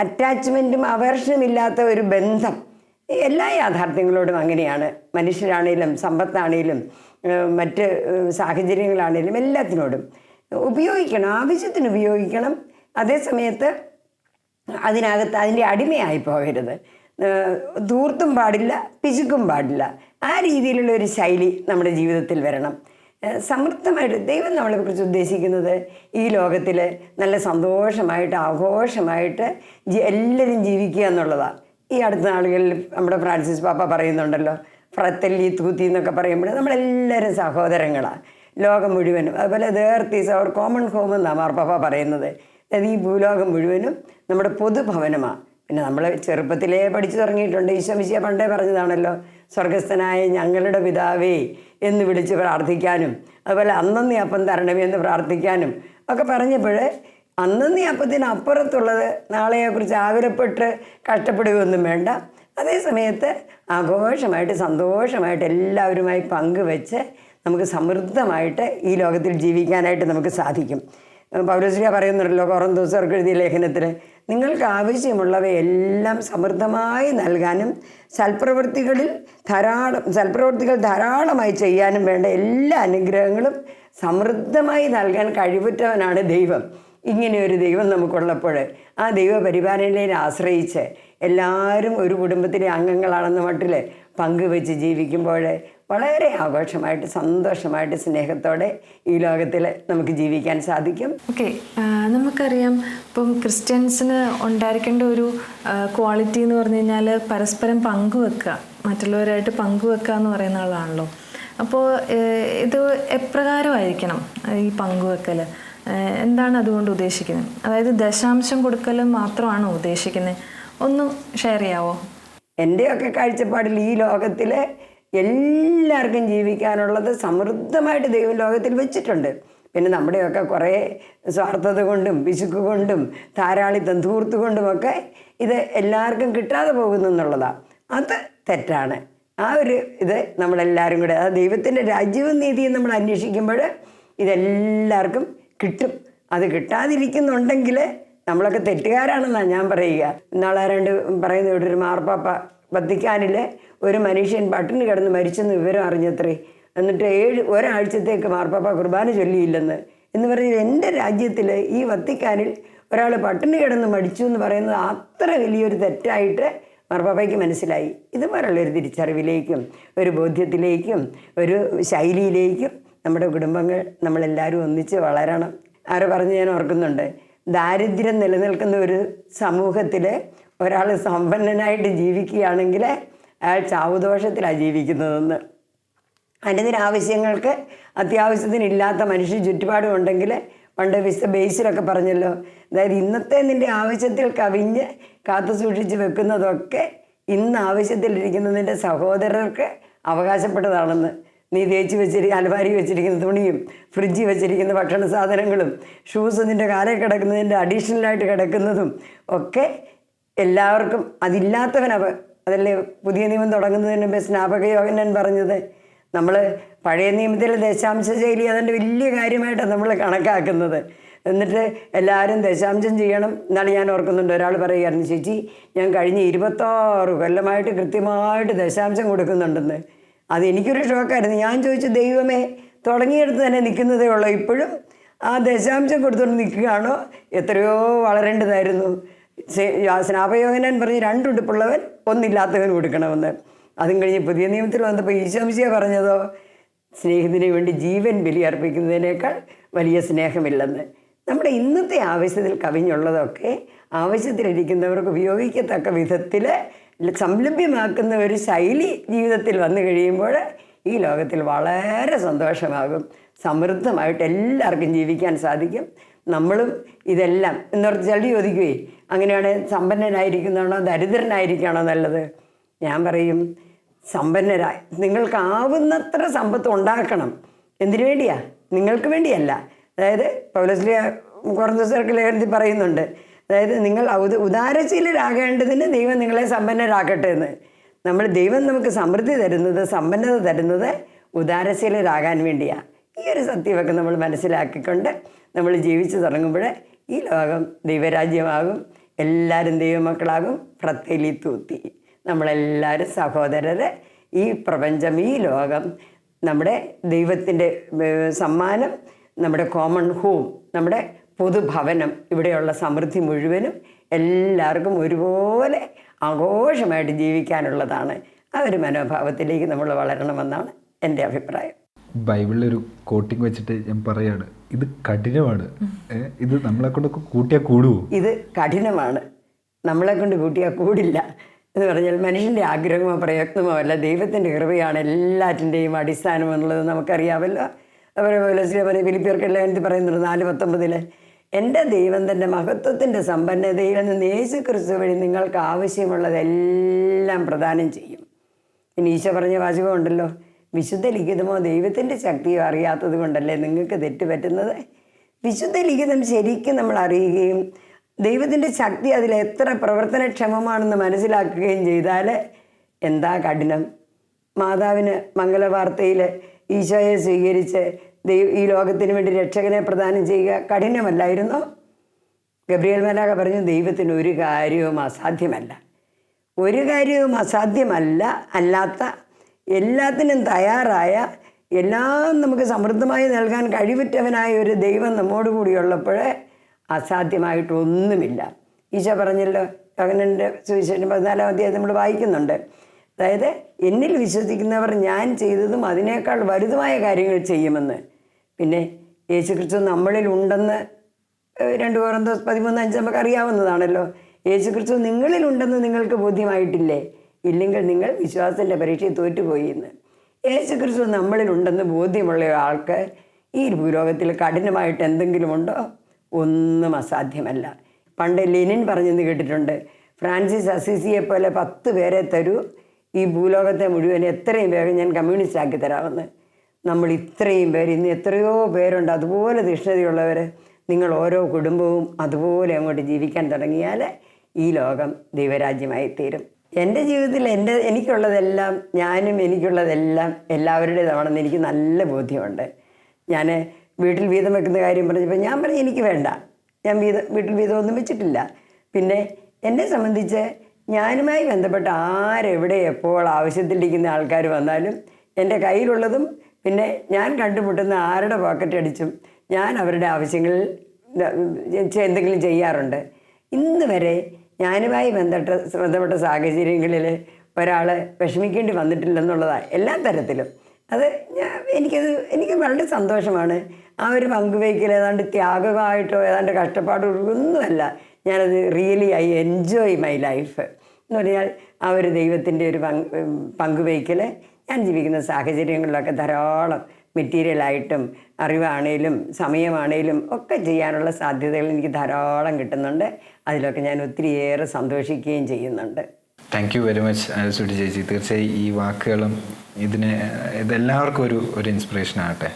അറ്റാച്ച്മെൻറ്റും അവേർഷനും ഇല്ലാത്ത ഒരു ബന്ധം എല്ലാ യാഥാർത്ഥ്യങ്ങളോടും അങ്ങനെയാണ്. മനുഷ്യരാണേലും സമ്പത്താണേലും മറ്റ് സാഹചര്യങ്ങളാണേലും എല്ലാത്തിനോടും ഉപയോഗിക്കണം, ആവശ്യത്തിന് ഉപയോഗിക്കണം. അതേസമയത്ത് അതിൻ്റെ അടിമയായി പോകരുത്. ധൂർത്തും പാടില്ല, പിശുക്കും പാടില്ല. ആ രീതിയിലുള്ള ഒരു ശൈലി നമ്മുടെ ജീവിതത്തിൽ വരണം. സമൃദ്ധമായിട്ട് ദൈവം നമ്മളെക്കുറിച്ച് ഉദ്ദേശിക്കുന്നത് ഈ ലോകത്തിൽ നല്ല സന്തോഷമായിട്ട് ആഘോഷമായിട്ട് എല്ലാവരും ജീവിക്കുക എന്നുള്ളതാണ്. ഈ അടുത്ത നാളുകളിൽ നമ്മുടെ ഫ്രാൻസിസ് പാപ്പ പറയുന്നുണ്ടല്ലോ, ഫ്രത്തല്ലി തൂത്തി എന്നൊക്കെ പറയുമ്പോൾ നമ്മളെല്ലാവരും സഹോദരങ്ങളാണ്, ലോകം മുഴുവനും. അതുപോലെ ദീസ് അവർ കോമൺ ഹോം എന്നാണ് മാർപ്പാപ്പ പറയുന്നത്. അതായത് ഈ ഭൂലോകം മുഴുവനും നമ്മുടെ പൊതുഭവനമാണ്. പിന്നെ നമ്മൾ ചെറുപ്പത്തിലേ പഠിച്ചു തുടങ്ങിയിട്ടുണ്ട്. ഈശോ മിശിഹ പണ്ടേ പറഞ്ഞതാണല്ലോ, സ്വർഗസ്ഥനായ ഞങ്ങളുടെ പിതാവേ എന്ന് വിളിച്ച് പ്രാർത്ഥിക്കാനും, അതുപോലെ അന്നന്നീ അപ്പം തരണമേ എന്ന് പ്രാർത്ഥിക്കാനും ഒക്കെ പറഞ്ഞപ്പോൾ അന്നന്നീ അപ്പത്തിനപ്പുറത്തുള്ളത് നാളെയെക്കുറിച്ച് ആകുലപ്പെട്ട് കഷ്ടപ്പെടുകയൊന്നും വേണ്ട. അതേസമയത്ത് ആഘോഷമായിട്ട് സന്തോഷമായിട്ട് എല്ലാവരുമായി പങ്കുവെച്ച് നമുക്ക് സമൃദ്ധമായിട്ട് ഈ ലോകത്തിൽ ജീവിക്കാനായിട്ട് നമുക്ക് സാധിക്കും. പൗലോസ്ലീഹ പറയുന്നുണ്ടല്ലോ കൊറിന്തോസ്യർക്ക് എഴുതിയ ലേഖനത്തിൽ, നിങ്ങൾക്ക് ആവശ്യമുള്ളവയെല്ലാം സമൃദ്ധമായി നൽകാനും സൽപ്രവൃത്തികൾ ധാരാളമായി ചെയ്യാനും വേണ്ട എല്ലാ അനുഗ്രഹങ്ങളും സമൃദ്ധമായി നൽകാൻ കഴിവുറ്റവനാണ് ദൈവം. ഇങ്ങനെയൊരു ദൈവം നമുക്കുള്ളപ്പോൾ ആ ദൈവപരിപാലനയെ ആശ്രയിച്ച് എല്ലാവരും ഒരു കുടുംബത്തിലെ അംഗങ്ങളാണെന്ന മട്ടിൽ പങ്കുവെച്ച് ജീവിക്കുമ്പോൾ വളരെ ആഘോഷമായിട്ട് സന്തോഷമായിട്ട് സ്നേഹത്തോടെ ഈ ലോകത്തിൽ നമുക്ക് ജീവിക്കാൻ സാധിക്കും. ഓക്കെ, നമുക്കറിയാം ഇപ്പം ക്രിസ്ത്യൻസിന് ഉണ്ടായിരിക്കേണ്ട ഒരു ക്വാളിറ്റി എന്ന് പറഞ്ഞു കഴിഞ്ഞാൽ പരസ്പരം പങ്കുവെക്കുക, മറ്റുള്ളവരായിട്ട് പങ്കുവെക്കുക എന്ന് പറയുന്ന ആളാണല്ലോ. അപ്പോൾ ഇത് എപ്രകാരമായിരിക്കണം ഈ പങ്കുവെക്കൽ? എന്താണ് അതുകൊണ്ട് ഉദ്ദേശിക്കുന്നത്? അതായത് ദശാംശം കൊടുക്കൽ മാത്രമാണോ ഉദ്ദേശിക്കുന്നത്? ഒന്ന് ഷെയർ ചെയ്യാവോ? എൻ്റെയൊക്കെ കാഴ്ചപ്പാടിൽ ഈ ലോകത്തിൽ എല്ലാവർക്കും ജീവിക്കാനുള്ളത് സമൃദ്ധമായിട്ട് ദൈവം ലോകത്തിൽ വെച്ചിട്ടുണ്ട്. പിന്നെ നമ്മുടെയൊക്കെ കുറേ സ്വാർത്ഥത കൊണ്ടും പിശുക്ക് കൊണ്ടും ധാരാളിത്തം ധൂർത്തുകൊണ്ടുമൊക്കെ ഇത് എല്ലാവർക്കും കിട്ടാതെ പോകുന്നു എന്നുള്ളതാണ്. അത് തെറ്റാണ്. ആ ഒരു ഇത് നമ്മളെല്ലാവരും കൂടെ, ആ ദൈവത്തിൻ്റെ രാജ്യവും നീതിയും നമ്മൾ അന്വേഷിക്കുമ്പോൾ ഇതെല്ലാവർക്കും കിട്ടും. അത് കിട്ടാതിരിക്കുന്നുണ്ടെങ്കിൽ നമ്മളൊക്കെ തെറ്റുകാരാണെന്നാണ് ഞാൻ പറയുക. ഇന്നാളാരാണ്ട് പറയുന്ന ഇവിടെ ഒരു മാർപ്പാപ്പ വത്തിക്കാനിൽ ഒരു മനുഷ്യൻ പട്ടിണി കിടന്ന് മരിച്ചെന്ന് വിവരം അറിഞ്ഞത്രേ. എന്നിട്ട് ഒരാഴ്ചത്തേക്ക് മാർപ്പാപ്പ കുർബാന ചൊല്ലിയില്ലെന്ന് എന്ന് പറഞ്ഞ് എൻ്റെ രാജ്യത്തിൽ ഈ വത്തിക്കാനിൽ ഒരാൾ പട്ടിണി കിടന്ന് മരിച്ചു എന്ന് പറയുന്നത് അത്ര വലിയൊരു തെറ്റായിട്ട് മാർപ്പാപ്പയ്ക്ക് മനസ്സിലായി. ഇതുപോലുള്ളൊരു തിരിച്ചറിവിലേക്കും ഒരു ബോധ്യത്തിലേക്കും ഒരു ശൈലിയിലേക്കും നമ്മുടെ കുടുംബങ്ങൾ നമ്മളെല്ലാവരും ഒന്നിച്ച് വളരണം. ആരോ പറഞ്ഞ് ഞാൻ ഓർക്കുന്നുണ്ട്, ദാരിദ്ര്യം നിലനിൽക്കുന്ന ഒരു സമൂഹത്തിൽ ഒരാൾ സമ്പന്നനായിട്ട് ജീവിക്കുകയാണെങ്കിൽ അയാൾ ചാവുദോഷത്തിലാണ് ജീവിക്കുന്നതെന്ന്. അനുദിന ആവശ്യങ്ങൾക്ക് അത്യാവശ്യത്തിനില്ലാത്ത മനുഷ്യ ചുറ്റുപാടും ഉണ്ടെങ്കിൽ പണ്ട് വിശുദ്ധ ബേസിലൊക്കെ പറഞ്ഞല്ലോ, അതായത് ഇന്നത്തെ നിൻ്റെ ആവശ്യത്തിൽ കവിഞ്ഞ് കാത്തു സൂക്ഷിച്ച് വെക്കുന്നതൊക്കെ ഇന്ന് ആവശ്യത്തിലിരിക്കുന്ന നിൻ്റെ സഹോദരർക്ക് അവകാശപ്പെട്ടതാണെന്ന്. നീ തേച്ച് അലമാരി വെച്ചിരിക്കുന്ന തുണിയും ഫ്രിഡ്ജിൽ വെച്ചിരിക്കുന്ന ഭക്ഷണ സാധനങ്ങളും ഷൂസ് നിൻ്റെ കാലിൽ കിടക്കുന്നതിൻ്റെ അഡീഷണലായിട്ട് കിടക്കുന്നതും ഒക്കെ എല്ലാവർക്കും അതല്ലേ പുതിയ നിയമം തുടങ്ങുന്നതിന് മുമ്പ് സ്നാപക യോഹന്നാൻ പറഞ്ഞത്. നമ്മൾ പഴയ നിയമത്തിലെ ദശാംശ ശൈലി അതിൻ്റെ വലിയ കാര്യമായിട്ടാണ് നമ്മൾ കണക്കാക്കുന്നത്. എന്നിട്ട് എല്ലാവരും ദശാംശം ചെയ്യണം. എന്നാലും ഞാൻ ഓർക്കുന്നുണ്ട്, ഒരാൾ പറയുകയായിരുന്നു, ചേച്ചി ഞാൻ കഴിഞ്ഞ 26 കൊല്ലമായിട്ട് കൃത്യമായിട്ട് ദശാംശം കൊടുക്കുന്നുണ്ടെന്ന്. അത് എനിക്കൊരു ഷോക്കായിരുന്നു. ഞാൻ ചോദിച്ചു, ദൈവമേ, തുടങ്ങിയെടുത്ത് തന്നെ നിൽക്കുന്നതേ ഉള്ളൂ, ഇപ്പോഴും ആ ദശാംശം കൊടുത്തുകൊണ്ട് നിൽക്കുകയാണോ? എത്രയോ വളരേണ്ടതായിരുന്നു. സ്നാപയോഹന്നാൻ പറഞ്ഞ് 2 ഉടുപ്പുള്ളവൻ ഒന്നില്ലാത്തവൻ കൊടുക്കണമെന്ന്. അതും കഴിഞ്ഞ് പുതിയ നിയമത്തിൽ വന്നപ്പോൾ ഈശോമിശിഹാ പറഞ്ഞതോ, സ്നേഹത്തിന് വേണ്ടി ജീവൻ ബലി അർപ്പിക്കുന്നതിനേക്കാൾ വലിയ സ്നേഹമില്ലെന്ന്. നമ്മുടെ ഇന്നത്തെ ആവശ്യത്തിൽ കവിഞ്ഞുള്ളതൊക്കെ ആവശ്യത്തിലിരിക്കുന്നവർക്ക് ഉപയോഗിക്കത്തക്ക വിധത്തിൽ സംലഭ്യമാക്കുന്ന ഒരു ശൈലി ജീവിതത്തിൽ വന്നു കഴിയുമ്പോൾ ഈ ലോകത്തിൽ വളരെ സന്തോഷമാകും. സമൃദ്ധമായിട്ട് എല്ലാവർക്കും ജീവിക്കാൻ സാധിക്കും. നമ്മളും ഇതെല്ലാം എന്നോർത്ത് ചിലർ ചോദിക്കുകയെ, അങ്ങനെയാണ് സമ്പന്നനായിരിക്കുന്നതാണോ ദരിദ്രനായിരിക്കുകയാണോ നല്ലത്? ഞാൻ പറയും, സമ്പന്നരായി നിങ്ങൾക്കാവുന്നത്ര സമ്പത്ത് ഉണ്ടാക്കണം. എന്തിനു വേണ്ടിയാ? നിങ്ങൾക്ക് വേണ്ടിയല്ല. അതായത് പൗലോസ്ലീഹ കൊരിന്ത്യർക്ക് ലേഖനത്തിൽ പറയുന്നുണ്ട്, അതായത് നിങ്ങൾ ഉദാരശീലരാകേണ്ടതിന് ദൈവം നിങ്ങളെ സമ്പന്നരാക്കട്ടെ എന്ന്. ദൈവം നമുക്ക് സമൃദ്ധി തരുന്നത്, സമ്പന്നത തരുന്നത് ഉദാരശീലരാകാൻ വേണ്ടിയാണ്. ഈ ഒരു സത്യമൊക്കെ നമ്മൾ മനസ്സിലാക്കിക്കൊണ്ട് നമ്മൾ ജീവിച്ചു തുടങ്ങുമ്പോൾ ഈ ലോകം ദൈവരാജ്യമാകും, എല്ലാവരും ദൈവമക്കളാകും. ഫ്രത്തേലി തൂത്തി, നമ്മളെല്ലാവരും സഹോദരരെ. ഈ പ്രപഞ്ചം, ഈ ലോകം നമ്മുടെ ദൈവത്തിൻ്റെ സമ്മാനം, നമ്മുടെ കോമൺ ഹോം, നമ്മുടെ പൊതുഭവനം, ഇവിടെയുള്ള സമൃദ്ധി മുഴുവനും എല്ലാവർക്കും ഒരുപോലെ ആഘോഷമായിട്ട് ജീവിക്കാനുള്ളതാണ്. ആ ഒരു മനോഭാവത്തിലേക്ക് നമ്മൾ വളരണമെന്നാണ് എൻ്റെ അഭിപ്രായം. ബൈബിളിലൊരു കോട്ടിങ് വെച്ചിട്ട് ഞാൻ പറയാണ്, ഇത് കഠിനമാണ്, ഇത് നമ്മളെ കൊണ്ടൊക്കെ കൂട്ടിയാൽ കൂടുമോ? ഇത് കഠിനമാണ്, നമ്മളെ കൊണ്ട് കൂട്ടിയാൽ കൂടില്ല എന്ന് പറഞ്ഞാൽ മനുഷ്യൻ്റെ ആഗ്രഹമോ പ്രയത്നമോ അല്ല, ദൈവത്തിൻ്റെ കൃപയാണ് എല്ലാറ്റിൻ്റെയും അടിസ്ഥാനം എന്നുള്ളത് നമുക്കറിയാമല്ലോ. അതുപോലെ ഫിലിപ്പിയർക്കെല്ലാം എന്ത് പറയുന്നുണ്ട് 4:19, എൻ്റെ ദൈവം തൻ്റെ മഹത്വത്തിൻ്റെ സമ്പന്നതയിൽ നിന്ന് യേശു ക്രിസ്തു വഴി നിങ്ങൾക്ക് ആവശ്യമുള്ളതെല്ലാം പ്രദാനം ചെയ്യും. പിന്നെ ഈശോ പറഞ്ഞ വാചകമുണ്ടല്ലോ, വിശുദ്ധ ലിഖിതമോ ദൈവത്തിൻ്റെ ശക്തിയോ അറിയാത്തത് കൊണ്ടല്ലേ നിങ്ങൾക്ക് തെറ്റുപറ്റുന്നത്. വിശുദ്ധ ലിഖിതം ശരിക്കും നമ്മൾ അറിയുകയും ദൈവത്തിൻ്റെ ശക്തി അതിൽ എത്ര പ്രവർത്തനക്ഷമമാണെന്ന് മനസ്സിലാക്കുകയും ചെയ്താൽ എന്താ കഠിനം. മാതാവിന് മംഗളവാർത്തയിൽ ഈശോയെ സ്വീകരിച്ച് ഈ ലോകത്തിന് വേണ്ടി രക്ഷകനെ പ്രദാനം ചെയ്യുക കഠിനമല്ലായിരുന്നോ? ഗബ്രിയേൽ മാലാഖ പറഞ്ഞു, ദൈവത്തിന് ഒരു കാര്യവും അസാധ്യമല്ല. ഒരു കാര്യവും അല്ലാത്ത എല്ലാത്തിനും തയ്യാറായ, എല്ലാം നമുക്ക് സമൃദ്ധമായി നൽകാൻ കഴിവുറ്റവനായ ഒരു ദൈവം നമ്മോട് കൂടിയുള്ളപ്പോൾ അസാധ്യമായിട്ടൊന്നുമില്ല. ഈശോ പറഞ്ഞല്ലോ, യോഹന്നാന്റെ സുവിശേഷം 14-ാം അധ്യായം നമ്മൾ വായിക്കുന്നുണ്ട്. അതായത് എന്നിൽ വിശ്വസിക്കുന്നവർ ഞാൻ ചെയ്തതും അതിനേക്കാൾ വലുതുമായ കാര്യങ്ങൾ ചെയ്യുമെന്ന്. പിന്നെ യേശുക്രിസ്തു നമ്മളിൽ ഉണ്ടെന്ന് 2 കൊരിന്ത്യർ 13:5 നമുക്ക് അറിയാവുന്നതാണല്ലോ. യേശുക്രിസ്തു നിങ്ങളിലുണ്ടെന്ന് നിങ്ങൾക്ക് ബോധ്യമായിട്ടില്ലേ? ഇല്ലെങ്കിൽ നിങ്ങൾ വിശ്വാസത്തിൻ്റെ പരീക്ഷയിൽ തോറ്റുപോയി എന്ന്. യേശുക്രിസ്തു നമ്മളിലുണ്ടെന്ന് ബോധ്യമുള്ള ആൾക്ക് ഈ ഭൂലോകത്തിൽ കഠിനമായിട്ട് എന്തെങ്കിലും ഉണ്ടോ? ഒന്നും അസാധ്യമല്ല. പണ്ട് ലെനിൻ പറഞ്ഞെന്ന് കേട്ടിട്ടുണ്ട്, ഫ്രാൻസിസ് അസീസിയെ പോലെ 10 പേരെ തരൂ, ഈ ഭൂലോകത്തെ മുഴുവൻ എത്രയും വേഗം ഞാൻ കമ്മ്യൂണിസ്റ്റ് ആക്കി തരാമെന്ന്. നമ്മൾ ഇത്രയും പേര്, ഇന്ന് എത്രയോ പേരുണ്ട് അതുപോലെ തീഷ്ണതയുള്ളവർ. നിങ്ങൾ ഓരോ കുടുംബവും അതുപോലെ അങ്ങോട്ട് ജീവിക്കാൻ തുടങ്ങിയാൽ ഈ ലോകം ദൈവരാജ്യമായി തീരും. എൻ്റെ ജീവിതത്തിൽ എനിക്കുള്ളതെല്ലാം, എനിക്കുള്ളതെല്ലാം എല്ലാവരുടേതാണെന്ന് എനിക്ക് നല്ല ബോധ്യമുണ്ട്. ഞാൻ വീട്ടിൽ വീതം വെക്കുന്ന കാര്യം പറഞ്ഞപ്പോൾ ഞാൻ പറഞ്ഞു എനിക്ക് വേണ്ട, ഞാൻ വീട്ടിൽ വീതമൊന്നും വെച്ചിട്ടില്ല. പിന്നെ എന്നെ സംബന്ധിച്ച് ഞാനുമായി ബന്ധപ്പെട്ട ആരെവിടെ എപ്പോൾ ആവശ്യത്തിലിരിക്കുന്ന ആൾക്കാർ വന്നാലും എൻ്റെ കയ്യിലുള്ളതും പിന്നെ ഞാൻ കണ്ടുമുട്ടുന്ന ആരുടെ പോക്കറ്റ് അടിച്ചും ഞാൻ അവരുടെ ആവശ്യങ്ങളിൽ എന്തെങ്കിലും ചെയ്യാറുണ്ട്. ഇന്ന് വരെ ഞാനുമായി ബന്ധപ്പെട്ട സാഹചര്യങ്ങളിൽ ഒരാൾ വിഷമിക്കേണ്ടി വന്നിട്ടില്ലെന്നുള്ളതാണ് എല്ലാ തരത്തിലും. അത് എനിക്ക് വളരെ സന്തോഷമാണ്. ആ ഒരു പങ്കുവയ്ക്കൽ ഏതാണ്ട് ത്യാഗമായിട്ടോ ഏതാണ്ട് കഷ്ടപ്പാടൊന്നുമല്ല. ഞാനത് really I enjoy my life എന്ന് പറഞ്ഞാൽ ആ ഒരു ദൈവത്തിൻ്റെ ഒരു പങ്കുവയ്ക്കൽ ഞാൻ ജീവിക്കുന്ന സാഹചര്യങ്ങളിലൊക്കെ ധാരാളം മെറ്റീരിയലായിട്ടും അറിവാണേലും സമയമാണേലും ഒക്കെ ചെയ്യാനുള്ള സാധ്യതകൾ എനിക്ക് ധാരാളം കിട്ടുന്നുണ്ട്. അതിലൊക്കെ ഞാൻ ഒത്തിരിയേറെ സന്തോഷിക്കുകയും ചെയ്യുന്നുണ്ട്. Thank you very much Sudhi ചേച്ചി. തീർച്ചയായും ഈ വാക്കുകളും ഇതെല്ലാവർക്കും ഒരു ഇൻസ്പിറേഷൻ ആകട്ടെ.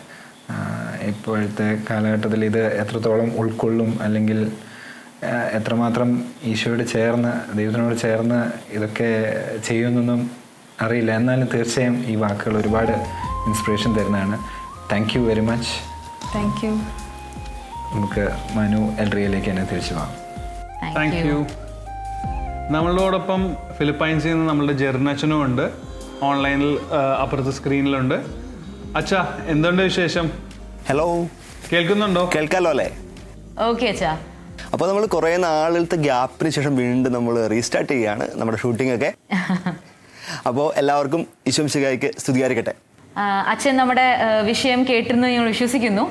ഇപ്പോഴത്തെ കാലഘട്ടത്തിൽ ഇത് എത്രത്തോളം ഉൾക്കൊള്ളും, അല്ലെങ്കിൽ എത്രമാത്രം ഈശോയോട് ചേർന്ന്, ദൈവത്തിനോട് ചേർന്ന് ഇതൊക്കെ ചെയ്യുമെന്നൊന്നും അറിയില്ല. എന്നാലും തീർച്ചയായും ഈ വാക്കുകൾ ഒരുപാട് ഇൻസ്പിറേഷൻ തരുന്നതാണ്. Thank you very much. Thank you. നമുക്ക് മനു എൽറിയയിലേക്ക് തന്നെ തിരിച്ചു പോകാം. Thank you. നമ്മളോടൊപ്പം ഫിലിപ്പൈൻസിൽ നിന്ന് നമ്മളുടെ ജെറിനച്ഛനും ഉണ്ട്, ഓൺലൈനിൽ അപ്പുറത്തെ സ്ക്രീനിലുണ്ട്. അച്ഛാ, എന്തുണ്ട് വിശേഷം? ഹലോ, കേൾക്കുന്നുണ്ടോ? കേൾക്കാമല്ലോ അല്ലേ? ഓക്കെ അച്ഛാ. അപ്പോൾ നമ്മൾ കുറേ നാളിലത്തെ ഗ്യാപ്പിന് ശേഷം വീണ്ടും നമ്മൾ റീസ്റ്റാർട്ട് ചെയ്യുകയാണ് നമ്മുടെ ഷൂട്ടിംഗ് ഒക്കെ. അപ്പോൾ എല്ലാവർക്കും ഈശോ മിശിഹായ്ക്ക് സ്തുതിയായിരിക്കട്ടെ. അച്ഛൻ നമ്മുടെ വിഷയം കേട്ടിരുന്നു ഞങ്ങൾ വിശ്വസിക്കുന്നു.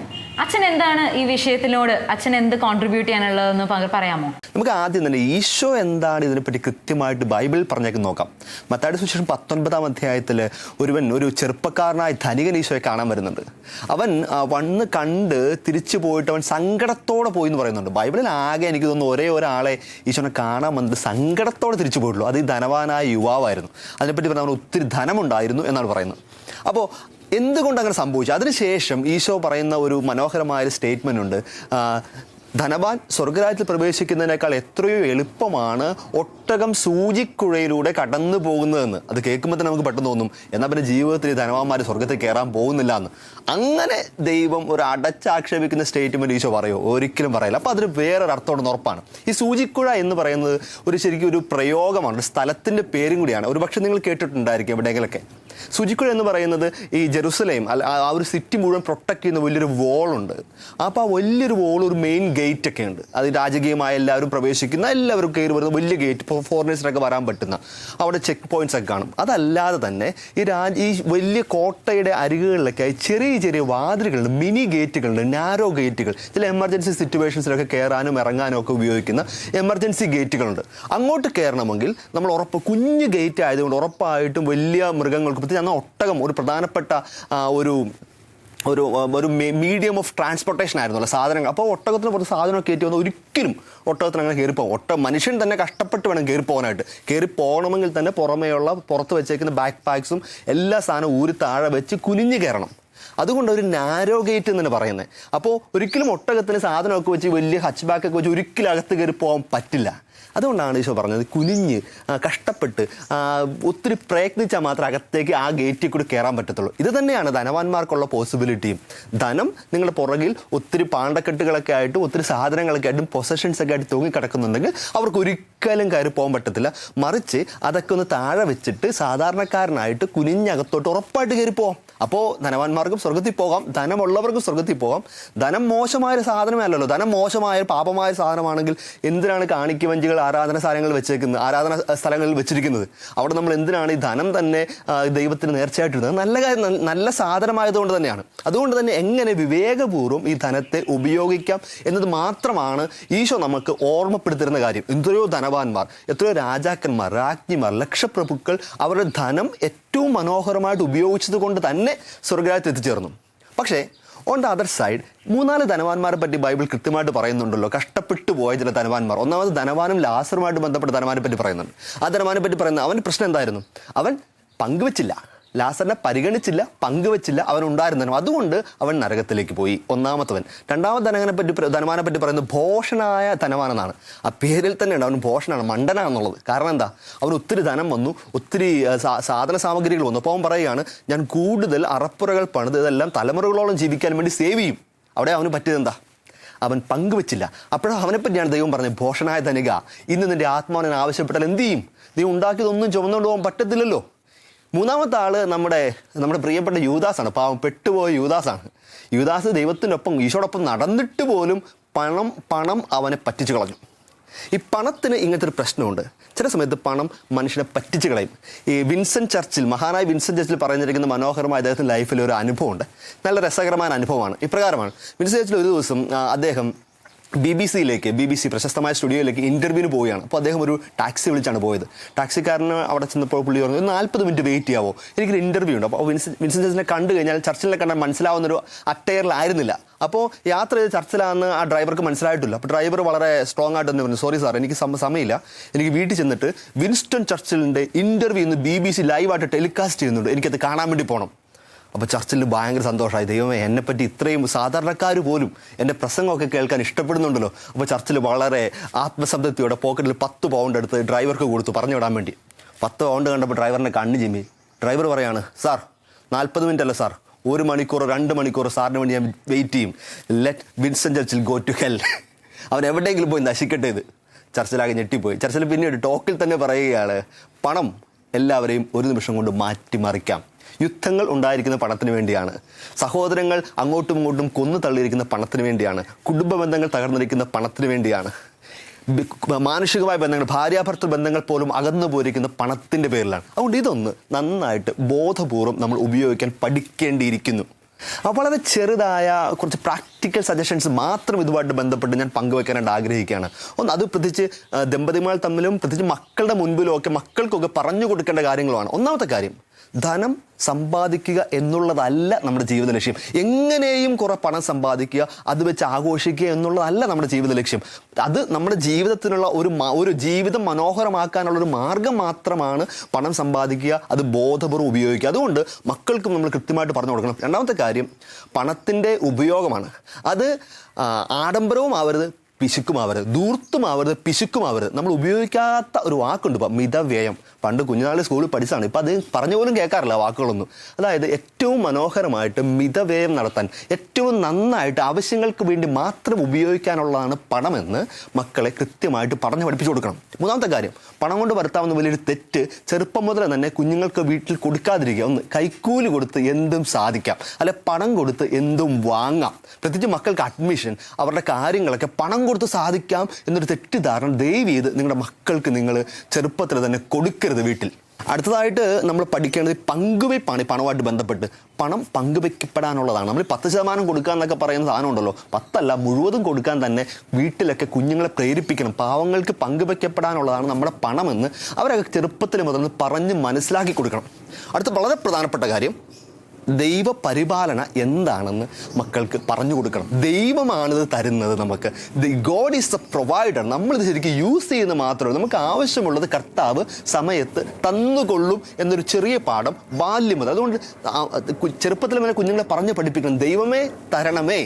അച്ഛൻ എന്താണ് ഈ വിഷയത്തിനോട് അച്ഛൻ എന്ത് കോൺട്രിബ്യൂട്ട് ചെയ്യാനുള്ളതെന്ന് പറയാമോ? നമുക്ക് ആദ്യം തന്നെ ഈശോ എന്താണ് ഇതിനെപ്പറ്റി കൃത്യമായിട്ട് ബൈബിളിൽ പറഞ്ഞേക്ക് നോക്കാം. മത്തായിയുടെ സുവിശേഷം 19-ാം അധ്യായത്തിൽ ഒരു ചെറുപ്പക്കാരനായ ധനികൻ ഈശോയെ കാണാൻ വരുന്നുണ്ട്. അവൻ വന്ന് കണ്ട് തിരിച്ചു പോയിട്ട് അവൻ സങ്കടത്തോടെ പോയി എന്ന് പറയുന്നുണ്ട്. ബൈബിളിൽ ആകെ എനിക്ക് തോന്നുന്നു ഒരേ ഒരാളെ ഈശോനെ കാണാൻ വന്നിട്ട് സങ്കടത്തോടെ തിരിച്ചു പോയിട്ടുള്ളൂ. അത് ഈ ധനവാനായ യുവാവായിരുന്നു. അതിനെപ്പറ്റി പറഞ്ഞാൽ അവന് ഒത്തിരി ധനമുണ്ടായിരുന്നു എന്നാണ് പറയുന്നത്. അപ്പോൾ എന്തുകൊണ്ട് അങ്ങനെ സംഭവിച്ചു? അതിനുശേഷം ഈശോ പറയുന്ന ഒരു മനോഹരമായൊരു സ്റ്റേറ്റ്മെൻ്റ് ഉണ്ട്. ധനവാൻ സ്വർഗരാജ്യത്തിൽ പ്രവേശിക്കുന്നതിനേക്കാൾ എത്രയോ എളുപ്പമാണ് ഒട്ടകം സൂചിക്കുഴയിലൂടെ കടന്നു പോകുന്നതെന്ന്. അത് കേൾക്കുമ്പോൾ തന്നെ നമുക്ക് പെട്ടെന്ന് തോന്നും, എന്നാൽ പിന്നെ ജീവിതത്തിൽ ധനവാന്മാർ സ്വർഗത്തിൽ കയറാൻ പോകുന്നില്ല എന്ന്. അങ്ങനെ ദൈവം ഒരു അടച്ചാക്ഷേപിക്കുന്ന സ്റ്റേറ്റ്മെൻറ്റ് ഈശോ പറയുമോ? ഒരിക്കലും പറയില്ല. അപ്പോൾ അതിന് വേറൊരു അർത്ഥമുണ്ടെന്ന് ഉറപ്പാണ്. ഈ സൂചിക്കുഴ എന്ന് പറയുന്നത് ശരിക്കും ഒരു പ്രയോഗമാണ്, ഒരു സ്ഥലത്തിൻ്റെ പേരും കൂടിയാണ്. ഒരു പക്ഷേ നിങ്ങൾ കേട്ടിട്ടുണ്ടായിരിക്കും എവിടെയെങ്കിലൊക്കെ. സൂചിക്കുഴ എന്ന് പറയുന്നത് ഈ ജെറുസലേം ആ ഒരു സിറ്റി മുഴുവൻ പ്രൊട്ടക്ട് ചെയ്യുന്ന വലിയൊരു വോളുണ്ട്. അപ്പോൾ ആ വലിയൊരു വോൾ, ഒരു മെയിൻ ഗേറ്റ് ഒക്കെ ഉണ്ട്. അത് രാജകീയമായ എല്ലാവരും പ്രവേശിക്കുന്ന, എല്ലാവരും കയറി വരുന്ന വലിയ ഗേറ്റ്, ഇപ്പോൾ ഫോറിനേഴ്സിനൊക്കെ വരാൻ പറ്റുന്ന അവിടെ ചെക്ക് പോയിന്റ്സ് ഒക്കെ കാണും. അതല്ലാതെ തന്നെ ഈ വലിയ കോട്ടയുടെ അരികുകളിലൊക്കെയായി ചെറിയ ചെറിയ വാതിലുകളുണ്ട്, മിനി ഗേറ്റുകളുണ്ട്, നാരോ ഗേറ്റുകൾ. ചില എമർജൻസി സിറ്റുവേഷൻസിലൊക്കെ കയറാനും ഇറങ്ങാനും ഒക്കെ ഉപയോഗിക്കുന്ന എമർജൻസി ഗേറ്റുകളുണ്ട്. അങ്ങോട്ട് കയറണമെങ്കിൽ നമ്മൾ കുഞ്ഞു ഗേറ്റ് ആയതുകൊണ്ട് ഉറപ്പായിട്ടും വലിയ മൃഗങ്ങൾക്ക്, പ്രത്യേകിച്ച് അന്ന് ഒട്ടകം ഒരു പ്രധാനപ്പെട്ട ഒരു മീഡിയം ഓഫ് ട്രാൻസ്പോർട്ടേഷൻ ആയിരുന്നല്ലോ, സാധനങ്ങൾ. അപ്പോൾ ഒട്ടകത്തിന് പുറത്ത് സാധനം കയറ്റി വന്നാൽ ഒരിക്കലും ഒട്ടകത്തിന് അങ്ങനെ കയറി പോകും. മനുഷ്യൻ തന്നെ കഷ്ടപ്പെട്ട് വേണം കയറി പോകാനായിട്ട്. കയറി പോകണമെങ്കിൽ തന്നെ പുറത്ത് വെച്ചേക്കുന്ന ബാക്ക് പാക്സും എല്ലാ സാധനവും ഊരി താഴെ വെച്ച് കുനിഞ്ഞ് കയറണം. അതുകൊണ്ട് ഒരു നാരോ ഗേറ്റ് എന്ന് തന്നെ പറയുന്നത്. അപ്പോൾ ഒരിക്കലും ഒട്ടകത്തിന് സാധനമൊക്കെ വെച്ച് വലിയ ഹച്ച് ബാക്കൊക്കെ വെച്ച് ഒരിക്കലും അകത്ത് കയറി പോകാൻ പറ്റില്ല. അതുകൊണ്ടാണ് ഈശോ പറഞ്ഞത് കുനിഞ്ഞ് കഷ്ടപ്പെട്ട് ഒത്തിരി പ്രയത്നിച്ചാൽ മാത്രം അകത്തേക്ക് ആ ഗേറ്റിൽ കൂടി കയറാൻ പറ്റത്തുള്ളൂ. ഇത് തന്നെയാണ് ധനവാന്മാർക്കുള്ള പോസിബിലിറ്റിയും. ധനം നിങ്ങളുടെ പുറകിൽ ഒത്തിരി പാണ്ടക്കെട്ടുകളൊക്കെ ആയിട്ടും ഒത്തിരി സാധനങ്ങളൊക്കെ ആയിട്ടും പൊസഷൻസ് ഒക്കെ ആയിട്ട് തൂങ്ങിക്കിടക്കുന്നുണ്ടെങ്കിൽ അവർക്ക് ഒരിക്കലും കയറി പോകാൻ പറ്റത്തില്ല. മറിച്ച് അതൊക്കെ ഒന്ന് താഴെ വെച്ചിട്ട് സാധാരണക്കാരനായിട്ട് കുനിഞ്ഞകത്തോട്ട് ഉറപ്പായിട്ട് കയറി പോകാം. അപ്പോൾ ധനവാന്മാർക്കും സ്വർഗത്തിൽ പോകാം, ധനമുള്ളവർക്കും സ്വർഗത്തിൽ പോകാം. ധനം മോശമായൊരു സാധനമേ അല്ലല്ലോ. ധനം മോശമായ പാപമായ സാധനമാണെങ്കിൽ എന്തിനാണ് കാണിക്കവഞ്ചികൾ ആരാധന സ്ഥലങ്ങളിൽ വെച്ചിരിക്കുന്നത്? അവിടെ നമ്മൾ എന്തിനാണ് ഈ ധനം തന്നെ ദൈവത്തിന് നേർച്ചയായിട്ടിരുന്നത്? നല്ല കാര്യം, നല്ല സാധനമായതുകൊണ്ട് തന്നെയാണ്. അതുകൊണ്ട് തന്നെ എങ്ങനെ വിവേകപൂർവ്വം ഈ ധനത്തെ ഉപയോഗിക്കാം എന്നത് മാത്രമാണ് ഈശോ നമുക്ക് ഓർമ്മപ്പെടുത്തിരുന്ന കാര്യം. എത്രയോ ധനവാന്മാർ, എത്രയോ രാജാക്കന്മാർ, രാജ്ഞിമാർ, ലക്ഷപ്രഭുക്കൾ അവരുടെ ധനം ഏറ്റവും മനോഹരമായിട്ട് ഉപയോഗിച്ചത് കൊണ്ട് തന്നെ സ്വർഗ്ഗരാജ്യത്തിൽ എത്തിച്ചേർന്നു. പക്ഷേ ഓൺ ദ അതർ സൈഡ് 3-4 ധനവാന്മാരെ പറ്റി ബൈബിൾ കൃത്യമായിട്ട് പറയുന്നുണ്ടല്ലോ. കഷ്ടപ്പെട്ടു പോയ ചില ധനവാന്മാർ. ഒന്നാമത് ധനവാനും ലാസറുമായിട്ട് ബന്ധപ്പെട്ട ധനവാനെ പറ്റി പറയുന്നുണ്ട്. ആ ധനവാനെ പറ്റി പറയുന്നത് അവൻ്റെ പ്രശ്നം എന്തായിരുന്നു? അവൻ പങ്കുവെച്ചില്ല, ലാസറിനെ പരിഗണിച്ചില്ല, പങ്കുവെച്ചില്ല, അവനുണ്ടായിരുന്നു. അതുകൊണ്ട് അവൻ നരകത്തിലേക്ക് പോയി, ഒന്നാമത്തവൻ. രണ്ടാമത് ധനവാനെ പറ്റി പറയുന്നത് ഭോഷനായ ധനവാനെന്നാണ്. ആ പേരിൽ തന്നെയുണ്ട് അവൻ ഭോഷനാണ്, മണ്ടനാണെന്നുള്ളത്. കാരണം എന്താ? അവന് ഒത്തിരി ധനം വന്നു, ഒത്തിരി സാധന സാമഗ്രികൾ വന്നു. അപ്പോൾ അവൻ പറയുകയാണ്, ഞാൻ കൂടുതൽ അറപ്പുറകൾ പണിത് ഇതെല്ലാം തലമുറകളോളം ജീവിക്കാൻ വേണ്ടി സേവ് ചെയ്യും. അവിടെ അവന് പറ്റിയതെന്താ? അവൻ പങ്കുവെച്ചില്ല. അപ്പോഴും അവനെപ്പറ്റിയാണ് ദൈവം പറഞ്ഞത്, ഭോഷനായ ധനിക, ഇന്ന് നിന്റെ ആത്മാവിനെ ആവശ്യപ്പെട്ടാൽ എന്ത് ചെയ്യും? നീ ഉണ്ടാക്കിയതൊന്നും ചുമന്നുകൊണ്ട് പോകാൻ പറ്റത്തില്ലല്ലോ. മൂന്നാമത്തെ ആള് നമ്മുടെ പ്രിയപ്പെട്ട യൂദാസാണ്. പാവം പെട്ടുപോയ യൂദാസാണ്. യൂദാസ് ദൈവത്തിനൊപ്പം ഈശോടൊപ്പം നടന്നിട്ട് പോലും പണം അവനെ പറ്റിച്ചു കളഞ്ഞു. ഈ പണത്തിന് ഇങ്ങനത്തെ ഒരു പ്രശ്നമുണ്ട്. ചില സമയത്ത് പണം മനുഷ്യനെ പറ്റിച്ചു കളയും. ഈ മഹാനായ വിൻസെൻ്റ് ചർച്ചിൽ പറഞ്ഞിരിക്കുന്ന മനോഹരമായ അദ്ദേഹത്തിൻ്റെ ലൈഫിൽ ഒരു അനുഭവമുണ്ട്. നല്ല രസകരമായ അനുഭവമാണ്. ഇപ്രകാരമാണ്. വിൻസെൻ്റ് ചർച്ചിൽ ഒരു ദിവസം അദ്ദേഹം BBC പ്രശസ്തമായ സ്റ്റുഡിയോയിലേക്ക് ഇൻ്റർവ്യൂവിന് പോവുകയാണ്. അപ്പോൾ അദ്ദേഹം ഒരു ടാക്സി വിളിച്ചാണ് പോയത്. ടാക്സിക്കാരന് അവിടെ ചെന്നപ്പോൾ പുള്ളി പറഞ്ഞു 40 മിനിറ്റ് വെയിറ്റ് ചെയ്യാവോ, എനിക്കൊരു ഇൻ്റർവ്യൂ ഉണ്ട്. അപ്പോൾ വിൻസെൻ്റ് ചർച്ചിലിനെ കണ്ടു കഴിഞ്ഞാൽ ചർച്ചിലിനെ കണ്ടാൽ മനസ്സിലാവുന്നൊരു അറ്റയറിലായിരുന്നില്ല. അപ്പോൾ യാത്ര ചെയ്ത് ചർച്ചിലാണെന്ന് ആ ഡ്രൈവർക്ക് മനസ്സിലായിട്ടില്ല. അപ്പോൾ ഡ്രൈവർ വളരെ സ്ട്രോങ് ആയിട്ട് തന്നെ പറഞ്ഞു, സോറി സാർ, എനിക്ക് സമയമില്ല, എനിക്ക് വീട്ടിൽ ചെന്നിട്ട് വിൻസ്റ്റൺ ചർച്ചിലിൻ്റെ ഇൻ്റർവ്യൂ ഇന്ന് BBC ലൈവായിട്ട് ടെലികാസ്റ്റ് ചെയ്യുന്നുണ്ട്, എനിക്കത് കാണാൻ വേണ്ടി പോകണം. അപ്പോൾ ചർച്ചിൽ ഭയങ്കര സന്തോഷമായി. ദൈവമേ, എന്നെപ്പറ്റി ഇത്രയും സാധാരണക്കാർ പോലും എൻ്റെ പ്രസംഗമൊക്കെ കേൾക്കാൻ ഇഷ്ടപ്പെടുന്നുണ്ടല്ലോ. അപ്പോൾ ചർച്ചിൽ വളരെ ആത്മശബ്ദത്തോടെ പോക്കറ്റിൽ 10 പൗണ്ട് എടുത്ത് ഡ്രൈവർക്ക് കൊടുത്തു പറഞ്ഞു വിടാൻ വേണ്ടി. 10 പൗണ്ട് കണ്ടപ്പോൾ ഡ്രൈവറിൻ്റെ കണ്ണ് ചിമ്മി. ഡ്രൈവർ പറയാണ്, സാർ 40 മിനിറ്റ് അല്ല സാർ, 1 മണിക്കൂറോ 2 മണിക്കൂറോ സാറിന് വേണ്ടി ഞാൻ വെയിറ്റ് ചെയ്യും. Let Vincent Churchill go to hell. അവൻ എവിടെയെങ്കിലും പോയി നശിക്കട്ടെ. ഇത് ചർച്ചിലാകെ ഞെട്ടിപ്പോയി. ചർച്ചിൽ പിന്നീട് ടോക്കിൽ തന്നെ പറയുകയാണ്, പണം എല്ലാവരെയും ഒരു നിമിഷം കൊണ്ട് മാറ്റിമറിക്കാം. യുദ്ധങ്ങൾ ഉണ്ടായിരിക്കുന്ന പണത്തിന് വേണ്ടിയാണ്, സഹോദരങ്ങൾ അങ്ങോട്ടും ഇങ്ങോട്ടും കൊന്നു തള്ളിയിരിക്കുന്ന പണത്തിന് വേണ്ടിയാണ്, കുടുംബ ബന്ധങ്ങൾ തകർന്നിരിക്കുന്ന പണത്തിന് വേണ്ടിയാണ്, മാനുഷികമായ ബന്ധങ്ങൾ, ഭാര്യാഭർത്തൃ ബന്ധങ്ങൾ പോലും അകന്നു പോയിരിക്കുന്ന പണത്തിൻ്റെ പേരിലാണ്. അതുകൊണ്ട് ഇതൊന്ന് നന്നായിട്ട് ബോധപൂർവം നമ്മൾ ഉപയോഗിക്കാൻ പഠിക്കേണ്ടിയിരിക്കുന്നു. വളരെ ചെറുതായ കുറച്ച് പ്രാക്ടിക്കൽ സജഷൻസ് മാത്രം ഇതുമായിട്ട് ബന്ധപ്പെട്ട് ഞാൻ പങ്കുവെക്കാനായിട്ട് ആഗ്രഹിക്കുകയാണ്. ഒന്ന്, അത് പ്രത്യേകിച്ച് ദമ്പതിമാർ തമ്മിലും പ്രത്യേകിച്ച് മക്കളുടെ മുൻപിലും ഒക്കെ മക്കൾക്കൊക്കെ പറഞ്ഞു കൊടുക്കേണ്ട കാര്യങ്ങളുമാണ്. ഒന്നാമത്തെ കാര്യം, ധനം സമ്പാദിക്കുക എന്നുള്ളതല്ല നമ്മുടെ ജീവിത ലക്ഷ്യം. എങ്ങനെയും കുറെ പണം സമ്പാദിക്കുക, അത് വെച്ച് ആഘോഷിക്കുക എന്നുള്ളതല്ല നമ്മുടെ ജീവിത ലക്ഷ്യം. അത് നമ്മുടെ ജീവിതത്തിനുള്ള ഒരു ജീവിതം മനോഹരമാക്കാനുള്ളൊരു മാർഗം മാത്രമാണ് പണം സമ്പാദിക്കുക, അത് ബോധപൂർവ്വം ഉപയോഗിക്കുക. അതുകൊണ്ട് മക്കൾക്കും നമ്മൾ കൃത്യമായിട്ട് പറഞ്ഞു കൊടുക്കണം. രണ്ടാമത്തെ കാര്യം, പണത്തിൻ്റെ ഉപയോഗമാണ്. അത് ആഡംബരവും ആവരുത്, പിശുക്കുമാവരുത്, ധൂർത്തുമാവരുത്, പിശുക്കുമാവരുത്. നമ്മൾ ഉപയോഗിക്കാത്ത ഒരു വാക്കുണ്ട് ഇപ്പം, മിതവ്യയം. പണ്ട് കുഞ്ഞുനാളിൽ സ്കൂളിൽ പഠിച്ചതാണ്, ഇപ്പം അത് പറഞ്ഞു പോലും കേൾക്കാറില്ല വാക്കുകളൊന്നും. അതായത് ഏറ്റവും മനോഹരമായിട്ട് മിതവ്യയം നടത്താൻ, ഏറ്റവും നന്നായിട്ട് ആവശ്യങ്ങൾക്ക് വേണ്ടി മാത്രം ഉപയോഗിക്കാനുള്ളതാണ് പണമെന്ന് മക്കളെ കൃത്യമായിട്ട് പറഞ്ഞ് പഠിപ്പിച്ചു കൊടുക്കണം. മൂന്നാമത്തെ കാര്യം, പണം കൊണ്ട് വരുത്താവുന്ന വലിയൊരു തെറ്റ് ചെറുപ്പം മുതൽ തന്നെ കുഞ്ഞുങ്ങൾക്ക് വീട്ടിൽ കൊടുക്കാതിരിക്കുക. ഒന്ന്, കൈക്കൂലി കൊടുത്ത് എന്തും സാധിക്കാം, അല്ലെ പണം കൊടുത്ത് എന്തും വാങ്ങാം. പ്രത്യേകിച്ച് മക്കൾക്ക് അഡ്മിഷൻ, അവരുടെ കാര്യങ്ങളൊക്കെ പണം കൊടുത്ത് സാധിക്കാം എന്നൊരു തെറ്റിദ്ധാരണ ദയവ് ചെയ്ത് നിങ്ങളുടെ മക്കൾക്ക് നിങ്ങൾ ചെറുപ്പത്തിൽ തന്നെ കൊടുക്കരുത് വീട്ടിൽ. അടുത്തതായിട്ട് നമ്മൾ പഠിക്കേണ്ടത് പങ്കുവയ്പ്പാണ്. ഈ പണവുമായിട്ട് ബന്ധപ്പെട്ട് പണം പങ്കുവയ്ക്കപ്പെടാനുള്ളതാണ്. നമ്മൾ 10% കൊടുക്കുക എന്നൊക്കെ പറയുന്ന സാധനം ഉണ്ടല്ലോ, 10 മുഴുവതും കൊടുക്കാൻ തന്നെ വീട്ടിലൊക്കെ കുഞ്ഞുങ്ങളെ പ്രേരിപ്പിക്കണം. പാവങ്ങൾക്ക് പങ്കുവയ്ക്കപ്പെടാനുള്ളതാണ് നമ്മുടെ പണമെന്ന് അവരൊക്കെ ചെറുപ്പത്തിൽ മുതൽ പറഞ്ഞ് മനസ്സിലാക്കി കൊടുക്കണം. അടുത്ത വളരെ പ്രധാനപ്പെട്ട കാര്യം, ദൈവപരിപാലന എന്താണെന്ന് മക്കൾക്ക് പറഞ്ഞു കൊടുക്കണം. ദൈവമാണിത് തരുന്നത് നമുക്ക്. God is the provider. നമ്മളിത് ശരിക്കും യൂസ് ചെയ്യുന്ന മാത്രമേ, നമുക്ക് ആവശ്യമുള്ളത് കർത്താവ് സമയത്ത് തന്നുകൊള്ളും എന്നൊരു ചെറിയ പാഠം ബാല്യം മുതൽ. അതുകൊണ്ട് ചെറുപ്പത്തിൽ തന്നെ കുഞ്ഞുങ്ങളെ പറഞ്ഞ് പഠിപ്പിക്കണം, ദൈവമേ തരണമേ,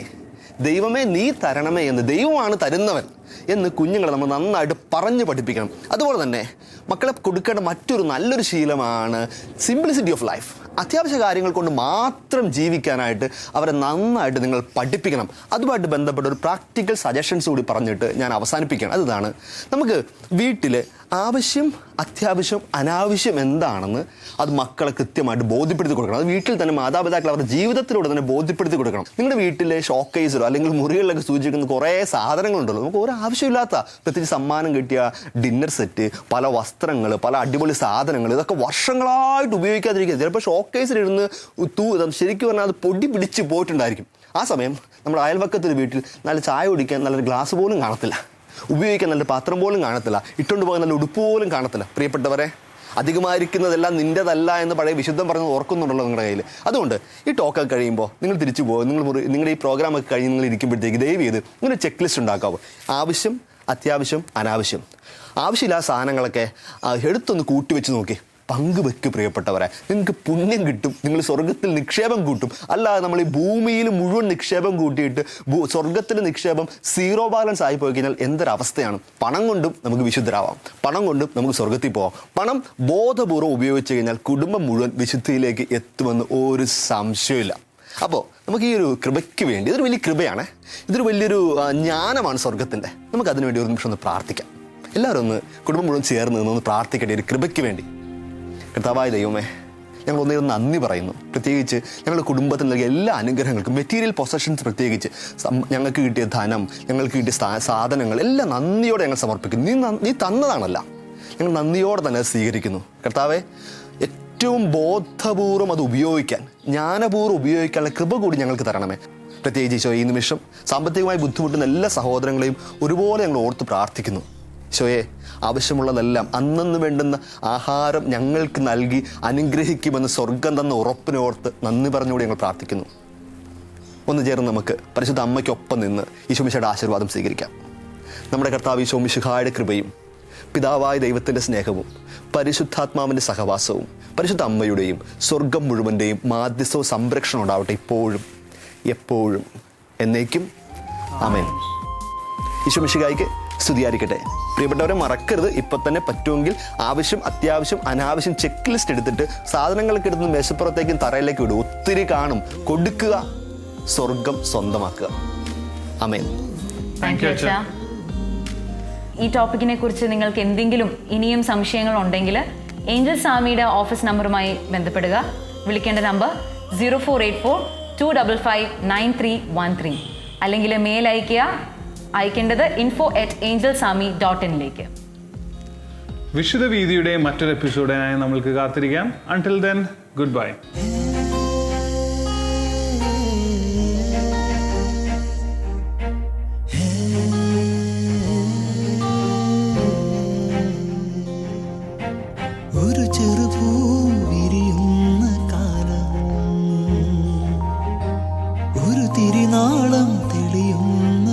ദൈവമേ നീ തരണമേ എന്ന്, ദൈവമാണ് തരുന്നവൻ എന്ന് കുഞ്ഞുങ്ങളെ നമ്മൾ നന്നായിട്ട് പറഞ്ഞ് പഠിപ്പിക്കണം. അതുപോലെ തന്നെ മക്കളെ കൊടുക്കേണ്ട മറ്റൊരു നല്ലൊരു ശീലമാണ് സിംപ്ലിസിറ്റി ഓഫ് ലൈഫ്. അത്യാവശ്യ കാര്യങ്ങൾ കൊണ്ട് മാത്രം ജീവിക്കാനായിട്ട് അവരെ നന്നായിട്ട് നിങ്ങൾ പഠിപ്പിക്കണം. അതുമായിട്ട് ബന്ധപ്പെട്ട ഒരു പ്രാക്ടിക്കൽ സജഷൻസ് കൂടി പറഞ്ഞിട്ട് ഞാൻ അവസാനിപ്പിക്കണം. അതാണ്, നമുക്ക് വീട്ടിൽ ആവശ്യം, അത്യാവശ്യം, അനാവശ്യം എന്താണെന്ന് അത് മക്കളെ കൃത്യമായിട്ട് ബോധ്യപ്പെടുത്തി കൊടുക്കണം. അത് വീട്ടിൽ തന്നെ മാതാപിതാക്കൾ അവരുടെ ജീവിതത്തിലൂടെ തന്നെ ബോധ്യപ്പെടുത്തി കൊടുക്കണം. നിങ്ങളുടെ വീട്ടിലെ ഷോക്കേസിലോ അല്ലെങ്കിൽ മുറികളിലൊക്കെ സൂചിക്കുന്ന കുറേ സാധനങ്ങളുണ്ടല്ലോ, നമുക്ക് ഒരു ആവശ്യമില്ലാത്ത, പ്രത്യേകിച്ച് സമ്മാനം കിട്ടിയ ഡിന്നർ സെറ്റ്, പല വസ്ത്രങ്ങൾ, പല അടിപൊളി സാധനങ്ങൾ, ഇതൊക്കെ വർഷങ്ങളായിട്ട് ഉപയോഗിക്കാതിരിക്കുക. ചിലപ്പോൾ ഷോക്കേസിലിരുന്ന് ശരിക്കും പറഞ്ഞാൽ അത് പൊടി പിടിച്ച് പോയിട്ടുണ്ടായിരിക്കും. ആ സമയം നമ്മുടെ അയൽവക്കത്തൊരു വീട്ടിൽ നല്ല ചായ കുടിക്കാൻ നല്ലൊരു ഗ്ലാസ് പോലും കാണത്തില്ല, ഉപയോഗിക്കാൻ നല്ലൊരു പാത്രം പോലും കാണത്തില്ല, ഇട്ടുകൊണ്ട് പോകാൻ നല്ല ഉടുപ്പ് പോലും കാണത്തില്ല. പ്രിയപ്പെട്ടവരെ, അധികമായിരിക്കുന്നതെല്ലാം നിൻ്റെതല്ല എന്ന് പഴയ വിശുദ്ധം പറഞ്ഞ് ഓർക്കുന്നുണ്ടല്ലോ നിങ്ങളുടെ കയ്യിൽ. അതുകൊണ്ട് ഈ ടോക്കൊക്കെ കഴിയുമ്പോൾ നിങ്ങൾ തിരിച്ചു പോകും, നിങ്ങളുടെ ഈ പ്രോഗ്രാമൊക്കെ കഴിഞ്ഞ് നിങ്ങൾ ഇരിക്കുമ്പോഴത്തേക്ക് ദയവ് ചെയ്ത് നിങ്ങളൊരു ചെക്ക് ലിസ്റ്റ് ഉണ്ടാക്കാവോ. ആവശ്യം, അത്യാവശ്യം, അനാവശ്യം. ആവശ്യമില്ലാത്ത സാധനങ്ങളൊക്കെ എടുത്തൊന്ന് കൂട്ടിവെച്ച് നോക്കി പങ്കുവെക്ക് പ്രിയപ്പെട്ടവരെ. നിങ്ങൾക്ക് പുണ്യം കിട്ടും, നിങ്ങൾ സ്വർഗത്തിൽ നിക്ഷേപം കൂട്ടും. അല്ലാതെ നമ്മൾ ഈ ഭൂമിയിൽ മുഴുവൻ നിക്ഷേപം കൂട്ടിയിട്ട് സ്വർഗത്തിലെ നിക്ഷേപം സീറോ ബാലൻസ് ആയി പോയി കഴിഞ്ഞാൽ എന്തൊരവസ്ഥയാണ്. പണം കൊണ്ടും നമുക്ക് വിശുദ്ധരാവാം, പണം കൊണ്ടും നമുക്ക് സ്വർഗത്തിൽ പോവാം. പണം ബോധപൂർവ്വം ഉപയോഗിച്ച് കഴിഞ്ഞാൽ കുടുംബം മുഴുവൻ വിശുദ്ധിയിലേക്ക് എത്തുമെന്ന് ഒരു സംശയമില്ല. അപ്പോൾ നമുക്ക് ഈ ഒരു കൃപയ്ക്ക് വേണ്ടി, ഇതൊരു വലിയ കൃപയാണ്, ഇതൊരു വലിയൊരു ജ്ഞാനമാണ് സ്വർഗത്തിൻ്റെ. നമുക്കതിനു വേണ്ടി ഒരു നിമിഷം ഒന്ന് പ്രാർത്ഥിക്കാം. എല്ലാവരും ഒന്ന് കുടുംബം മുഴുവൻ ചേർന്ന് നിന്ന് പ്രാർത്ഥിക്കട്ടെ ഒരു കൃപയ്ക്ക് വേണ്ടി. കർത്താവായ ദൈവമേ, ഞങ്ങൾ ഒന്നേരം നന്ദി പറയുന്നു. പ്രത്യേകിച്ച് ഞങ്ങളുടെ കുടുംബത്തിൽ നൽകിയ എല്ലാ അനുഗ്രഹങ്ങൾക്കും, മെറ്റീരിയൽ പൊസഷൻസ് പ്രത്യേകിച്ച് ഞങ്ങൾക്ക് കിട്ടിയ ധനം, ഞങ്ങൾക്ക് കിട്ടിയ സാധനങ്ങൾ എല്ലാം നന്ദിയോടെ ഞങ്ങൾ സമർപ്പിക്കുന്നു. നീ തന്നതാണല്ല, ഞങ്ങൾ നന്ദിയോടെ തന്നെ സ്വീകരിക്കുന്നു. കർത്താവെ, ഏറ്റവും ബോധപൂർവ്വം അത് ഉപയോഗിക്കാൻ, ജ്ഞാനപൂർവ്വം ഉപയോഗിക്കാനുള്ള കൃപ കൂടി ഞങ്ങൾക്ക് തരണമേ. പ്രത്യേകിച്ച് ഈശോ ഈ നിമിഷം സാമ്പത്തികമായി ബുദ്ധിമുട്ടുന്ന എല്ലാ സഹോദരങ്ങളെയും ഒരുപോലെ ഞങ്ങൾ ഓർത്ത് പ്രാർത്ഥിക്കുന്നു. ഈശോയെ, ആവശ്യമുള്ളതെല്ലാം അന്നന്ന് വേണ്ടുന്ന ആഹാരം ഞങ്ങൾക്ക് നൽകി അനുഗ്രഹിക്കുമെന്ന് സ്വർഗം തന്ന ഉറപ്പിനോർത്ത് നന്ദി പറഞ്ഞുകൂടി ഞങ്ങൾ പ്രാർത്ഥിക്കുന്നു. ഒന്ന് ചേർന്ന് നമുക്ക് പരിശുദ്ധ അമ്മയ്ക്കൊപ്പം നിന്ന് ഈശോമിശിഹായുടെ ആശീർവാദം സ്വീകരിക്കാം. നമ്മുടെ കർത്താവ് ഈശോമിശിഹായുടെ കൃപയും പിതാവായ ദൈവത്തിൻ്റെ സ്നേഹവും പരിശുദ്ധാത്മാവിൻ്റെ സഹവാസവും പരിശുദ്ധ അമ്മയുടെയും സ്വർഗം മുഴുവൻ്റെയും മാധ്യസ്ഥവും സംരക്ഷണം ഉണ്ടാവട്ടെ, ഇപ്പോഴും എപ്പോഴും എന്നേക്കും. ആമേൻ. ഈശോമിശിഹായ്ക്ക് സ്തുതിയായിരിക്കട്ടെ. പ്രിയപ്പെട്ടവരെ, മറക്കരുത്, ഇപ്പം തന്നെ പറ്റുമെങ്കിൽ ആവശ്യം, അത്യാവശ്യം, അനാവശ്യം ചെക്ക് ലിസ്റ്റ് എടുത്തിട്ട് സാധനങ്ങളൊക്കെ എടുത്ത് മേശപ്പുറത്തേക്കും തറയിലേക്ക് വിടുക. ഒത്തിരി കാണും, കൊടുക്കുക, സ്വർഗം സ്വന്തമാക്കുക. ആമേൻ. താങ്ക് യു അച്ഛാ. ഈ ടോപ്പിക്കിനെ കുറിച്ച് നിങ്ങൾക്ക് എന്തെങ്കിലും ഇനിയും സംശയങ്ങൾ ഉണ്ടെങ്കിൽ ഏഞ്ചൽ സാമിയുടെ ഓഫീസ് നമ്പറുമായി ബന്ധപ്പെടുക. വിളിക്കേണ്ട നമ്പർ 0484-255-9313 അല്ലെങ്കിൽ മെയിൽ അയക്കേണ്ടത് info@angelsami.in. വിശുദ്ധ വീതിയുടെ മറ്റൊരു എപ്പിസോഡിനായി നമ്മൾക്ക് കാത്തിരിക്കാം. Until then, good bye. ഒരു ചെറുപൂ വിരിയുന്ന കാലം, ഒരു തിരിനാളം തെളിയുന്ന